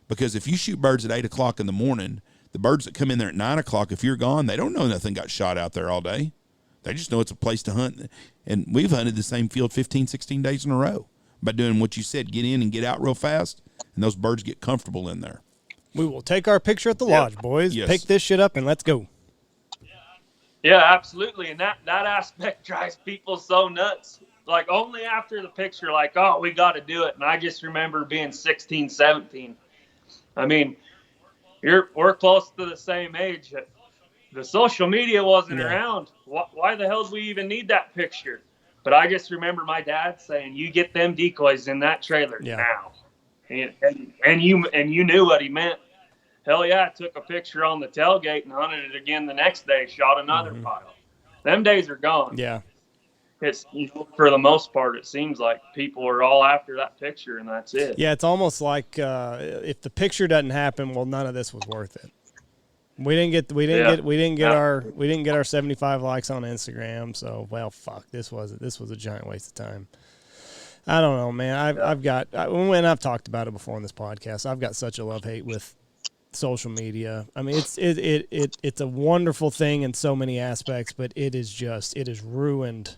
Because if you shoot birds at 8 o'clock in the morning, the birds that come in there at 9 o'clock, if you're gone, they don't know nothing got shot out there all day. They just know it's a place to hunt. And we've hunted the same field 15, 16 days in a row by doing what you said, get in and get out real fast, and those birds get comfortable in there. We will take our picture at the lodge, boys. Yes. Pick this shit up and let's go. Yeah, absolutely. And that aspect drives people so nuts. Like, only after the picture, like, oh, we got to do it. And I just remember being 16, 17. I mean, we're close to the same age. The social media wasn't around. Why the hell do we even need that picture? But I just remember my dad saying, "You get them decoys in that trailer now," and you knew what he meant. Hell yeah, I took a picture on the tailgate and hunted it again the next day. Shot another pile. Them days are gone. Yeah. It's, for the most part, it seems like people are all after that picture, and that's it. Yeah, it's almost like if the picture doesn't happen, well, none of this was worth it. We didn't get our 75 likes on Instagram, so well, fuck, this was a giant waste of time. I don't know, man. I've talked about it before on this podcast. I've got such a love-hate with social media. I mean, it's a wonderful thing in so many aspects, but it has ruined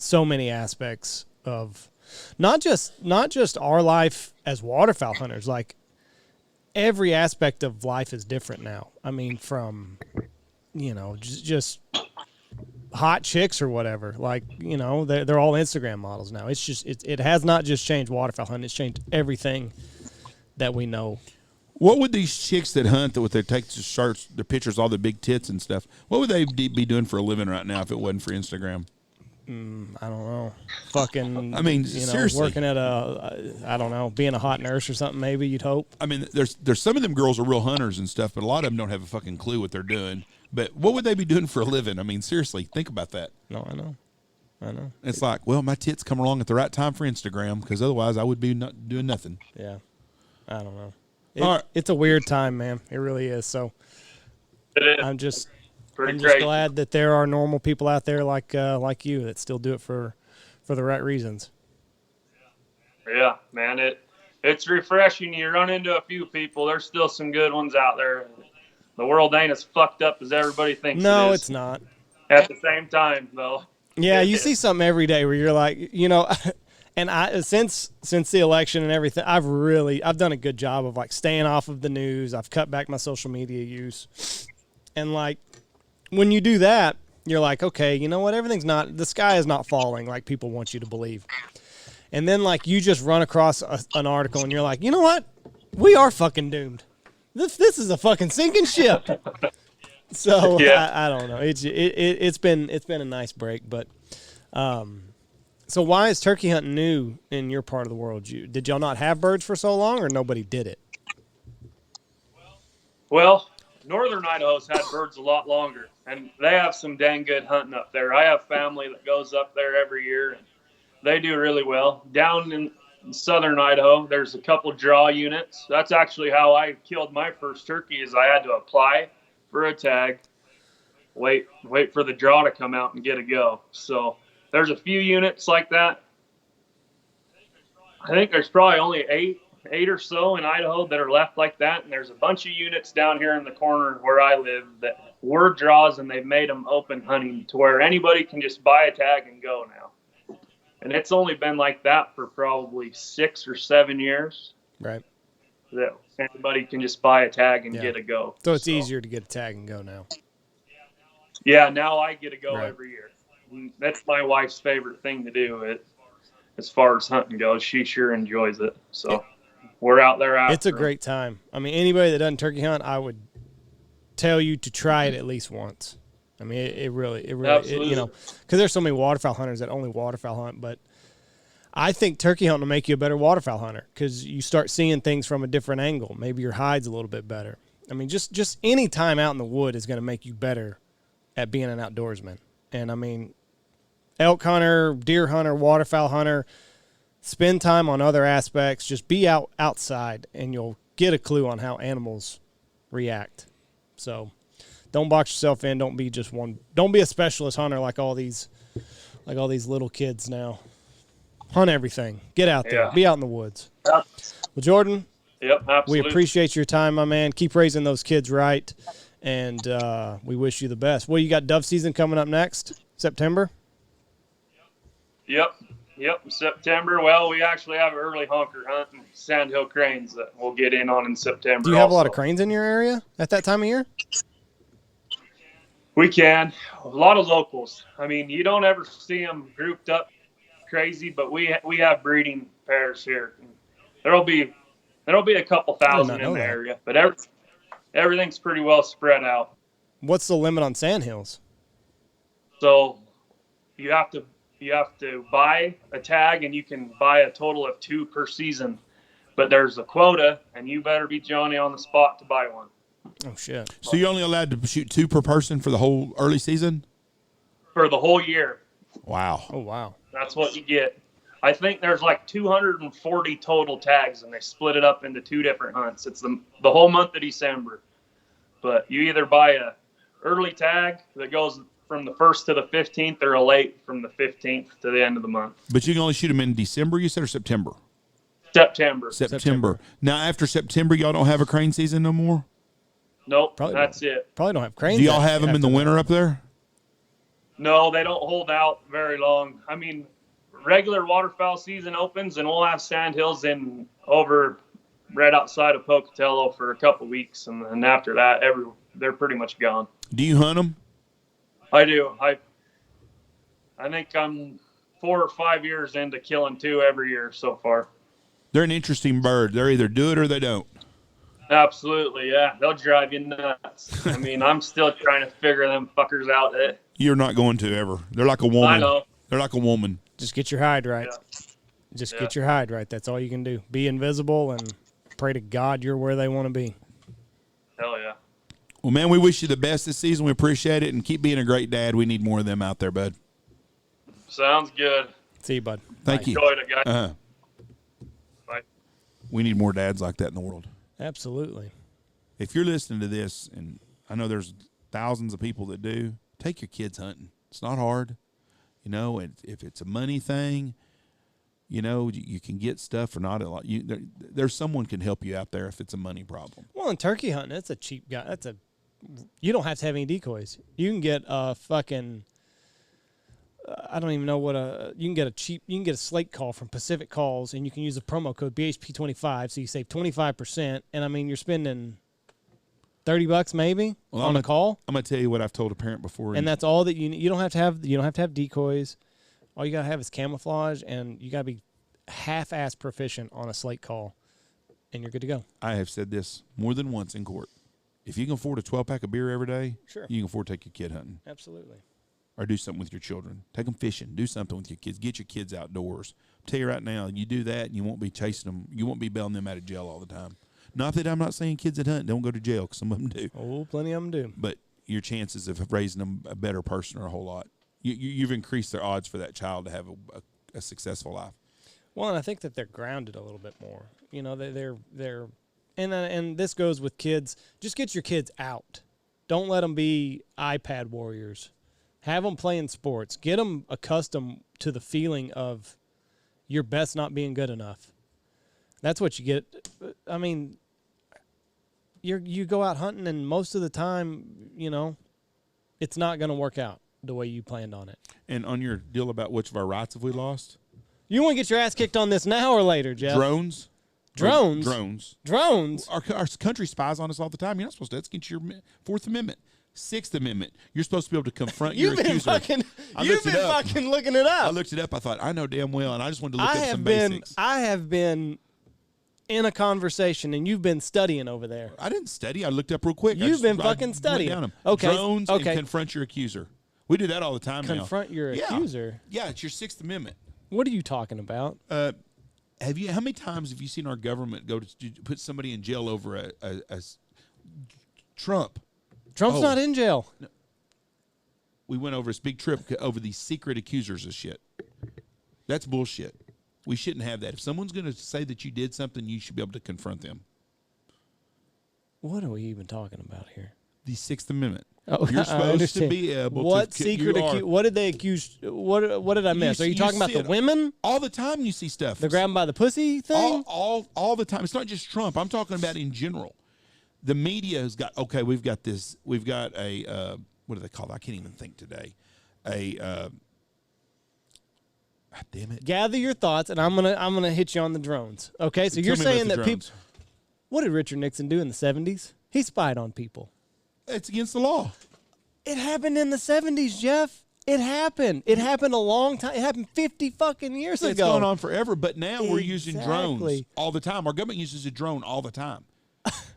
so many aspects of not just our life as waterfowl hunters. Like, every aspect of life is different now. I mean, from, you know, just hot chicks or whatever. Like, you know, they're all Instagram models now. It's just it has not just changed waterfowl hunting. It's changed everything that we know. What would these chicks that hunt that would they take the shirts, the pictures, all the big tits and stuff? What would they be doing for a living right now if it wasn't for Instagram? I don't know. Fucking, I mean, you know, seriously. working at I don't know, being a hot nurse or something, maybe, you'd hope. I mean, there's some of them girls are real hunters and stuff, but a lot of them don't have a fucking clue what they're doing. But what would they be doing for a living? I mean, seriously, think about that. No, I know. It's like, well, my tits come along at the right time for Instagram because otherwise I would be not doing nothing. Yeah. I don't know. It's a weird time, man. It really is. So I'm just glad that there are normal people out there like you that still do it for the right reasons. Yeah, man, it's refreshing. You run into a few people. There's still some good ones out there. The world ain't as fucked up as everybody thinks. No, it is. It's not. At the same time, though. Yeah, you see something every day where you're like, you know, And since the election and everything, I've done a good job of like staying off of the news. I've cut back my social media use. And like when you do that, you're like, okay, you know what? The sky is not falling like people want you to believe. And then like you just run across an article and you're like, you know what? We are fucking doomed. This is a fucking sinking ship. So yeah. I don't know. It's been a nice break, but so why is turkey hunting new in your part of the world? Did y'all not have birds for so long, or nobody did it? Well, northern Idaho's had birds a lot longer, and they have some dang good hunting up there. I have family that goes up there every year, and they do really well. Down in southern Idaho, there's a couple draw units. That's actually how I killed my first turkey. Is I had to apply for a tag, wait for the draw to come out and get a go. So there's a few units like that. I think there's probably only eight or so in Idaho that are left like that, and there's a bunch of units down here in the corner where I live that were draws, and they've made them open hunting to where anybody can just buy a tag and go now. And it's only been like that for probably 6 or 7 years. Right. That anybody can just buy a tag and get a go. So it's easier to get a tag and go now. Yeah, now I get a go right. every year. That's my wife's favorite thing to do. As far as hunting goes, she sure enjoys it. So we're out there after. It's a great time. I mean, anybody that doesn't turkey hunt, I would tell you to try it at least once. I mean, it really, you know, because there's so many waterfowl hunters that only waterfowl hunt, but I think turkey hunting will make you a better waterfowl hunter because you start seeing things from a different angle. Maybe your hide's a little bit better. I mean, just any time out in the wood is going to make you better at being an outdoorsman. And I mean, elk hunter, deer hunter, waterfowl hunter, spend time on other aspects. Just be outside, and you'll get a clue on how animals react. So don't box yourself in. Don't be just one. Don't be a specialist hunter like all these little kids now. Hunt everything. Get out there. Be out in the woods. Well, Jordan. Yep, absolutely. We appreciate your time, my man. Keep raising those kids right, and we wish you the best. Well, you got dove season coming up next, September? Yep, September. Well, we actually have an early honker hunt and sandhill cranes that we'll get in on in September. Do you have a lot of cranes in your area at that time of year? We can. A lot of locals. I mean, you don't ever see them grouped up crazy, but we have breeding pairs here. There'll be a couple thousand in the area, but everything's pretty well spread out. What's the limit on sandhills? So you have to buy a tag, and you can buy a total of 2 per season, but there's a quota, and you better be Johnny on the spot to buy one. Oh shit! So you're only allowed to shoot 2 per person for the whole early season? For the whole year. Wow. Oh wow. That's what you get. I think there's like 240 total tags, and they split it up into 2 different hunts. It's the whole month of December. But you either buy a early tag that goes from the 1st to the 15th, or a late from the 15th to the end of the month. But you can only shoot them in December, you said, or September? September. Now, after September, y'all don't have a crane season no more? Nope, Probably that's it. Probably don't have cranes. Do y'all have them in the winter up there? No, they don't hold out very long. I mean, regular waterfowl season opens, and we'll have sandhills in over right outside of Pocatello for a couple weeks, and then after that, they're pretty much gone. Do you hunt them? I do. I think I'm 4 or 5 years into killing 2 every year so far. They're an interesting bird. They either do it or they don't. Absolutely, yeah. They'll drive you nuts. I mean, I'm still trying to figure them fuckers out. You're not going to ever. They're like a woman. I know. They're like a woman. Just get your hide right. Yeah. Just get your hide right. That's all you can do. Be invisible and pray to God you're where they want to be. Hell yeah. Well, man, we wish you the best this season. We appreciate it, and keep being a great dad. We need more of them out there, bud. Sounds good. See you, bud. Thank you. Enjoyed it, guys. Bye. We need more dads like that in the world. Absolutely. If you're listening to this, and I know there's thousands of people that do, take your kids hunting. It's not hard. You know, if it's a money thing, you know, you can get stuff for not a lot. There's someone can help you out there if it's a money problem. Well, in turkey hunting, it's a cheap guy. You don't have to have any decoys. You can get a fucking I don't even know what you can get a slate call from Pacific Calls, and you can use the promo code BHP25, so you save 25%. And I mean, you're spending $30 maybe on a call. I'm gonna tell you what I've told a parent before, and that's all that you need. You don't have to have decoys. All you gotta have is camouflage, and you gotta be half-ass proficient on a slate call, and you're good to go. I have said this more than once in court. If you can afford a 12-pack of beer every day, sure, you can afford to take your kid hunting. Absolutely. Or do something with your children. Take them fishing. Do something with your kids. Get your kids outdoors. I'll tell you right now, you do that, and you won't be chasing them. You won't be bailing them out of jail all the time. Not that I'm not saying kids that hunt don't go to jail, because some of them do. Oh, plenty of them do. But your chances of raising them a better person are a whole lot. You've increased their odds for that child to have a successful life. Well, and I think that they're grounded a little bit more. You know, they're and this goes with kids. Just get your kids out. Don't let them be iPad warriors. Have them playing sports. Get them accustomed to the feeling of your best not being good enough. That's what you get. I mean, you go out hunting, and most of the time, you know, it's not going to work out the way you planned on it. And on your deal about which of our rights have we lost? You want to get your ass kicked on this now or later, Jeff? Drones. Our country spies on us all the time. You're not supposed to. That's against your Fourth Amendment. Sixth Amendment. You're supposed to be able to confront your accuser. You've been fucking looking it up. I looked it up. I thought, I know damn well, and I just wanted to look at some basics. I have been in a conversation, and you've been studying over there. I didn't study. I looked up real quick. You've been fucking studying. Down them. Okay. Drones and confront your accuser. We do that all the time now. Confront your accuser? Yeah, it's your Sixth Amendment. What are you talking about? How many times have you seen our government go to put somebody in jail over a Trump? Trump's not in jail. No. We went over this big trip over these secret accusers of shit. That's bullshit. We shouldn't have that. If someone's going to say that you did something, you should be able to confront them. What are we even talking about here? The Sixth Amendment. Oh, you're supposed to be able what to. Secret what did they accuse? What did I miss? Are you talking about the women? All the time you see stuff. The grab 'em by the pussy thing? All the time. It's not just Trump. I'm talking about in general. The media has got, okay, we've got a, what do they call it? I can't even think today. Damn it. Gather your thoughts, and I'm gonna hit you on the drones. Okay, so you're saying that people. What did Richard Nixon do in the 70s? He spied on people. It's against the law. It happened in the 70s, Jeff. It happened. It happened a long time. It happened 50 fucking years ago. It's going on forever, but now we're using drones all the time. Our government uses a drone all the time.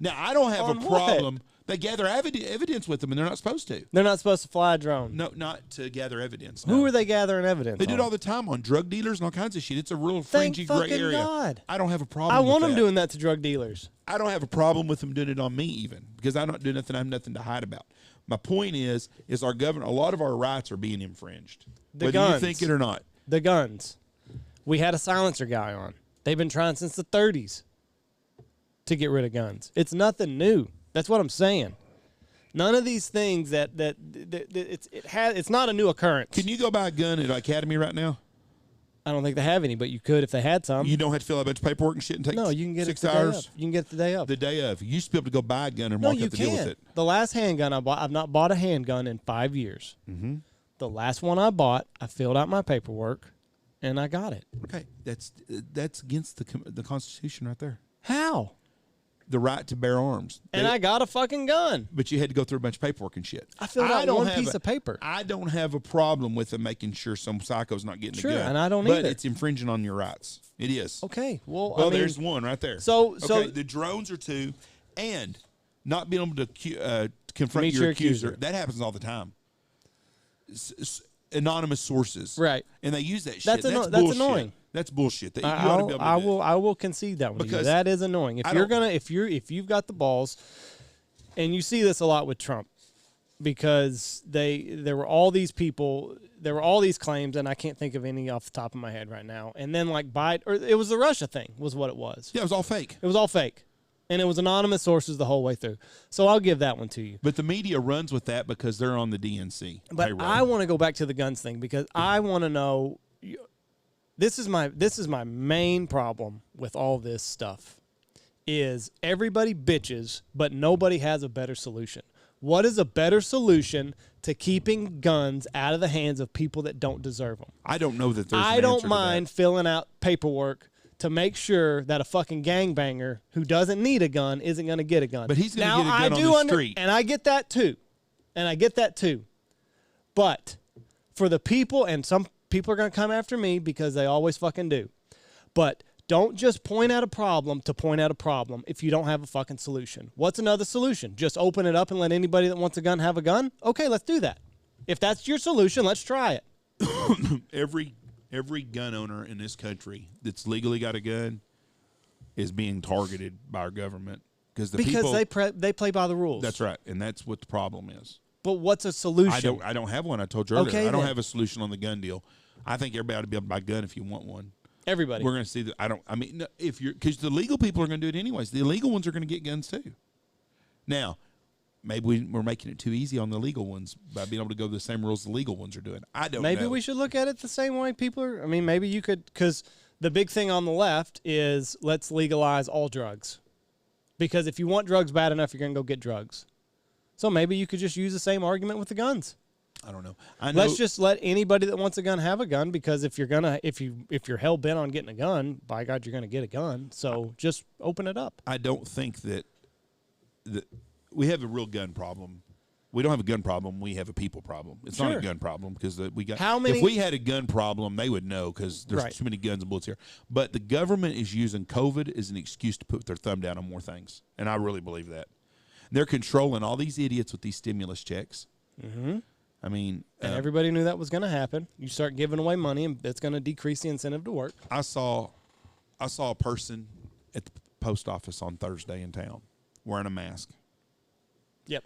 Now, I don't have a problem. They gather evidence with them, and they're not supposed to. They're not supposed to fly a drone. No, not to gather evidence. No. Who are they gathering evidence They do it all the time on drug dealers and all kinds of shit. It's a real fringy gray area. God. I don't have a problem with that. I want them doing that to drug dealers. I don't have a problem with them doing it on me even, because I'm not doing nothing. I have nothing to hide about. My point is our government, a lot of our rights are being infringed. Whether you think it or not. The guns. We had a silencer guy on. They've been trying since the 30s to get rid of guns. It's nothing new. That's what I'm saying. None of these things that it's not a new occurrence. Can you go buy a gun at Academy right now? I don't think they have any, but you could if they had some. You don't have to fill out a bunch of paperwork and shit and take you can get 6 it the hours. Day of. You can get it the day of. The day of. You used to be able to go buy a gun and walk out the deal with it. The last handgun I bought, I've not bought a handgun in 5 years. Mm-hmm. The last one I bought, I filled out my paperwork, and I got it. Okay, that's against the Constitution right there. How? The right to bear arms. And I got a fucking gun. But you had to go through a bunch of paperwork and shit. I filled out one piece of paper. I don't have a problem with them making sure some psycho's not getting the gun. And I don't either. But it's infringing on your rights. It is. Okay. Well, there's one right there. So the drones are two, and not being able to confront your accuser. That happens all the time. Anonymous sources. Right. And they use that shit. That's annoying. That's bullshit. That I will concede that one. Because that is annoying. If you've got the balls, and you see this a lot with Trump, because there were all these people, there were all these claims, and I can't think of any off the top of my head right now. And then it was the Russia thing, was what it was. Yeah, it was all fake. It was all fake. And it was anonymous sources the whole way through. So I'll give that one to you. But the media runs with that because they're on the DNC. But payroll. I want to go back to the guns thing because I want to know. This is my main problem with all this stuff. Is everybody bitches, but nobody has a better solution. What is a better solution to keeping guns out of the hands of people that don't deserve them? I don't know that there's. I don't mind filling out paperwork to make sure that a fucking gangbanger who doesn't need a gun isn't going to get a gun. But he's going to get a gun on the street. And I get that too. But for the people, and some people are going to come after me because they always fucking do. But don't just point out a problem to point out a problem if you don't have a fucking solution. What's another solution? Just open it up and let anybody that wants a gun have a gun? Okay, let's do that. If that's your solution, let's try it. Every gun owner in this country that's legally got a gun is being targeted by our government because they play by the rules. That's right, and that's what the problem is. But what's a solution? I don't have one. I told you earlier. Okay, I don't have a solution on the gun deal. I think everybody ought to be able to buy a gun if you want one. Everybody. We're going to see that. Because the legal people are going to do it anyways. The illegal ones are going to get guns too. Now, maybe we're making it too easy on the legal ones by being able to go the same rules the legal ones are doing. I don't know. Maybe we should look at it the same way people are. I mean, maybe you could, because the big thing on the left is let's legalize all drugs. Because if you want drugs bad enough, you're going to go get drugs. So maybe you could just use the same argument with the guns. I don't know. Let's just let anybody that wants a gun have a gun, because if you're hell bent on getting a gun, by God, you're gonna get a gun. So just open it up. I don't think that we have a real gun problem. We don't have a gun problem. We have a people problem. It's not a gun problem because we got. If we had a gun problem, they would know because there's too many guns and bullets here. But the government is using COVID as an excuse to put their thumb down on more things, and I really believe that. They're controlling all these idiots with these stimulus checks. Mm-hmm. I mean, and everybody knew that was going to happen. You start giving away money, and it's going to decrease the incentive to work. I saw a person at the post office on Thursday in town wearing a mask. Yep.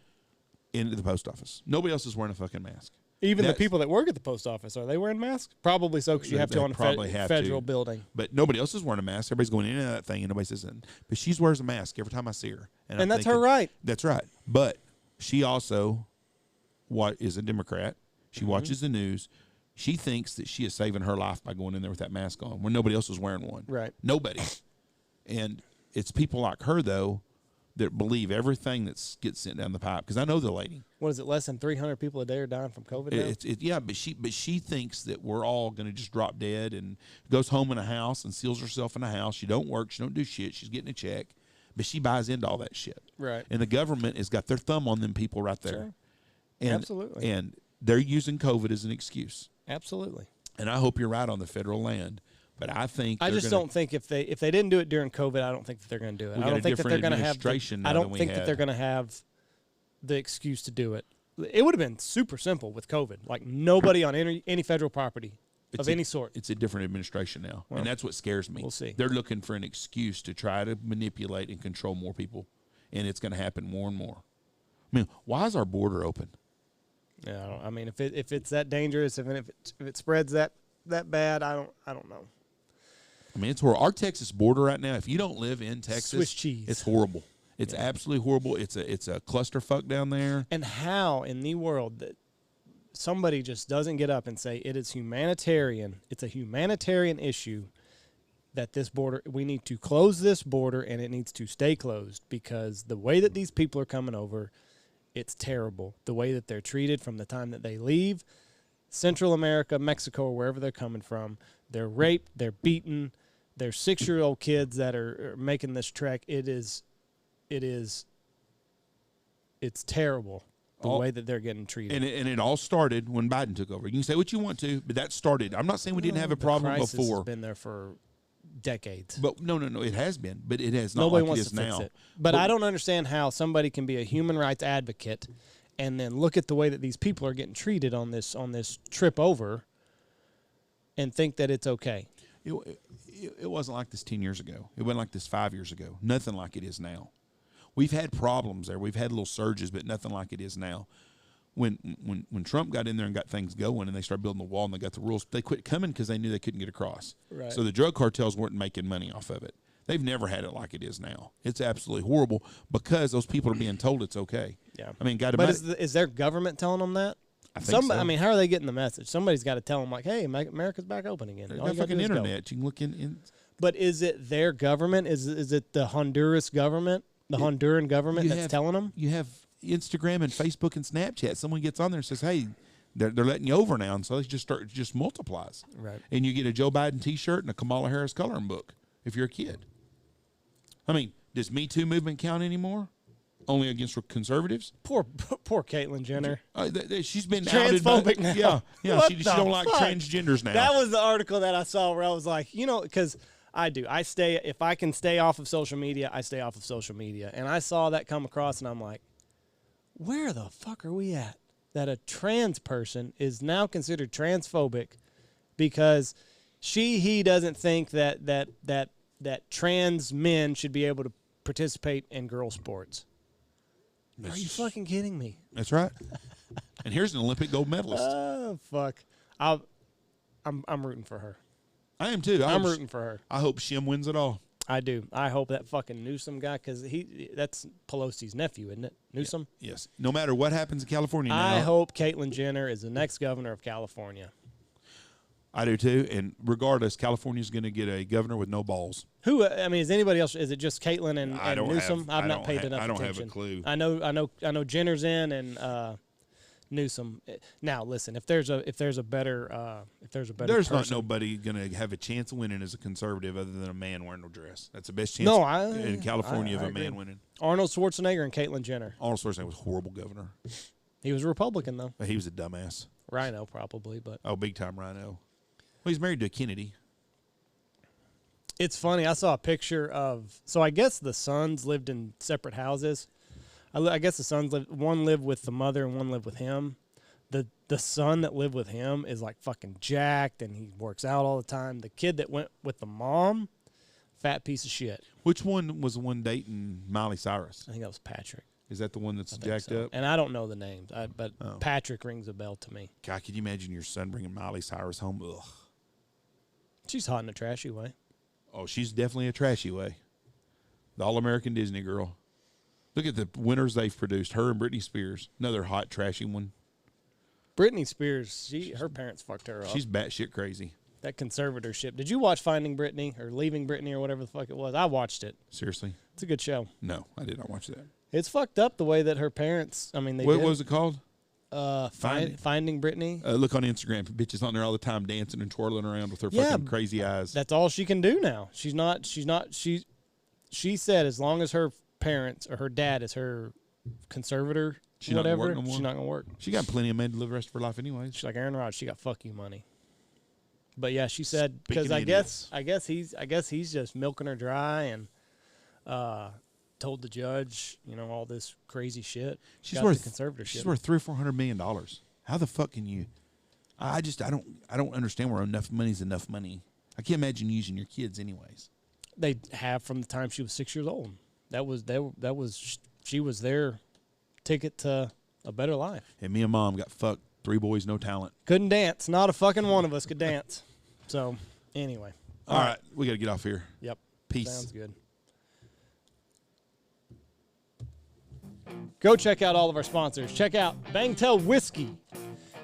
Into the post office. Nobody else is wearing a fucking mask. Even the people that work at the post office, are they wearing masks? Probably so, because you have to on a federal building. But nobody else is wearing a mask. Everybody's going in and out of that thing, and nobody says anything. But she wears a mask every time I see her. And that's her right. That's right. But she also is a Democrat. She watches the news. She thinks that she is saving her life by going in there with that mask on when nobody else is wearing one. Right. Nobody. And it's people like her, though, that believe everything that gets sent down the pipe. Because I know the lady. What is it, less than 300 people a day are dying from COVID now? But she thinks that we're all going to just drop dead, and goes home in a house and seals herself in a house. She don't work. She don't do shit. She's getting a check. But she buys into all that shit. Right. And the government has got their thumb on them people right there. Sure. And, absolutely. And they're using COVID as an excuse. Absolutely. And I hope you're right on the federal land. But I think don't think if they didn't do it during COVID, I don't think that they're going to do it. I don't think that they're going to have. I don't think that they're going to have the excuse to do it. It would have been super simple with COVID. Like nobody on any federal property of any sort. It's a different administration now, and that's what scares me. We'll see. They're looking for an excuse to try to manipulate and control more people, and it's going to happen more and more. I mean, why is our border open? Yeah, I mean, if it's that dangerous, if it spreads that bad, I don't know. I mean, it's horrible. Our Texas border right now, if you don't live in Texas, Swiss cheese. It's horrible. It's absolutely horrible. It's a clusterfuck down there. And how in the world that somebody just doesn't get up and say it is humanitarian? It's a humanitarian issue that this border, we need to close this border, and it needs to stay closed, because the way that these people are coming over, it's terrible. The way that they're treated from the time that they leave Central America, Mexico, or wherever they're coming from, they're raped, they're beaten. They're 6-year-old kids that are making this trek. It's terrible the way that they're getting treated. And it all started when Biden took over. You can say what you want to, but that started. I'm not saying we didn't have a problem before. The crisis before. has been there for decades. But no, it has been, but it has not. Nobody like wants it is to fix now. it. But I don't understand how somebody can be a human rights advocate and then look at the way that these people are getting treated on this trip over and think that it's okay. It wasn't like this 10 years ago. It wasn't like this 5 years ago. Nothing like it is now. We've had problems there. We've had little surges, but nothing like it is now. When Trump got in there and got things going and they started building the wall and they got the rules, they quit coming because they knew they couldn't get across. Right. So the drug cartels weren't making money off of it. They've never had it like it is now. It's absolutely horrible because those people are being told it's okay. Yeah. I mean, is their government telling them that? I think so. I mean, how are they getting the message? Somebody's got to tell them, like, hey, America's back open again. There's fucking internet. You can look in. But is it their government? Is it the Honduras government, the Honduran government that's telling them? You have Instagram and Facebook and Snapchat. Someone gets on there and says, "Hey, they're letting you over now," and so it just multiplies. Right. And you get a Joe Biden T-shirt and a Kamala Harris coloring book if you're a kid. I mean, does Me Too movement count anymore? Only against conservatives? Poor Caitlyn Jenner. She's been Transphobic now. Yeah. She don't like transgenders now. That was the article that I saw where I was like, because I do. If I can stay off of social media, I stay off of social media. And I saw that come across, and I'm like, where the fuck are we at? That a trans person is now considered transphobic because he doesn't think that trans men should be able to participate in girl sports. Are you fucking kidding me? That's right. And here's an Olympic gold medalist. Oh fuck! I'm rooting for her. I am too. I'm rooting for her. I hope Shim wins it all. I do. I hope that fucking Newsom guy, because that's Pelosi's nephew, isn't it? Newsom? Yeah. Yes. No matter what happens in California now. I hope Caitlyn Jenner is the next governor of California. I do too. And regardless, California's going to get a governor with no balls. Who? I mean, is anybody else? Is it just Caitlyn and Newsom? I've not paid enough attention. I don't have a clue. I know Jenner's in and Newsom. Now listen, if there's a better there's person, not nobody going to have a chance of winning as a conservative other than a man wearing a dress. That's the best chance in California of a man winning. Arnold Schwarzenegger and Caitlyn Jenner. Arnold Schwarzenegger was a horrible governor. He was a Republican though. But he was a dumbass. Rhino probably, but big time rhino. Well, he's married to Kennedy. It's funny. I saw a picture of. So I guess the sons lived in separate houses. I guess the sons one lived with the mother and one lived with him. The son that lived with him is like fucking jacked and he works out all the time. The kid that went with the mom, fat piece of shit. Which one was the one dating Miley Cyrus? I think that was Patrick. Is that the one that's jacked up? And I don't know the names, but Patrick rings a bell to me. God, could you imagine your son bringing Miley Cyrus home? Ugh. She's hot in a trashy way. Oh, she's definitely a trashy way. The all-American Disney girl. Look at the winners they've produced. Her and Britney Spears. Another hot, trashy one. Britney Spears, her parents fucked her up. She's batshit crazy. That conservatorship. Did you watch Finding Britney or Leaving Britney or whatever the fuck it was? I watched it. Seriously? It's a good show. No, I did not watch that. It's fucked up the way that her parents, What was it called? Finding Britney. Look on Instagram. Bitches on there all the time dancing and twirling around with her fucking crazy eyes. That's all she can do now. She said as long as her parents or her dad is her conservator, she's not going to work. She got plenty of men to live the rest of her life anyway. She's like Aaron Rodgers. She got fuck you money. But yeah, she said because I guess he's just milking her dry and told the judge, all this crazy shit. She's worth conservatorship. She's worth $300-400 million. How the fuck can you? I don't understand where enough money is enough money. I can't imagine using your kids anyways. They have from the time she was 6 years old. She was their ticket to a better life. And me and mom got fucked. 3 boys, no talent. Couldn't dance. Not a fucking one of us could dance. So anyway. All right. We got to get off here. Yep. Peace. Sounds good. Go check out all of our sponsors. Check out Bangtail Whiskey.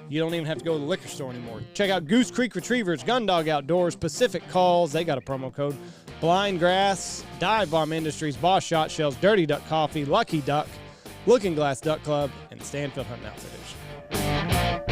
You don't even have to go to the liquor store anymore. Check out Goose Creek Retrievers, Gundog Outdoors, Pacific Calls. They got a promo code. Blind Grass, Dive Bomb Industries, Boss Shot Shells, Dirty Duck Coffee, Lucky Duck, Looking Glass Duck Club, and Stanfield Hunting Outfitters.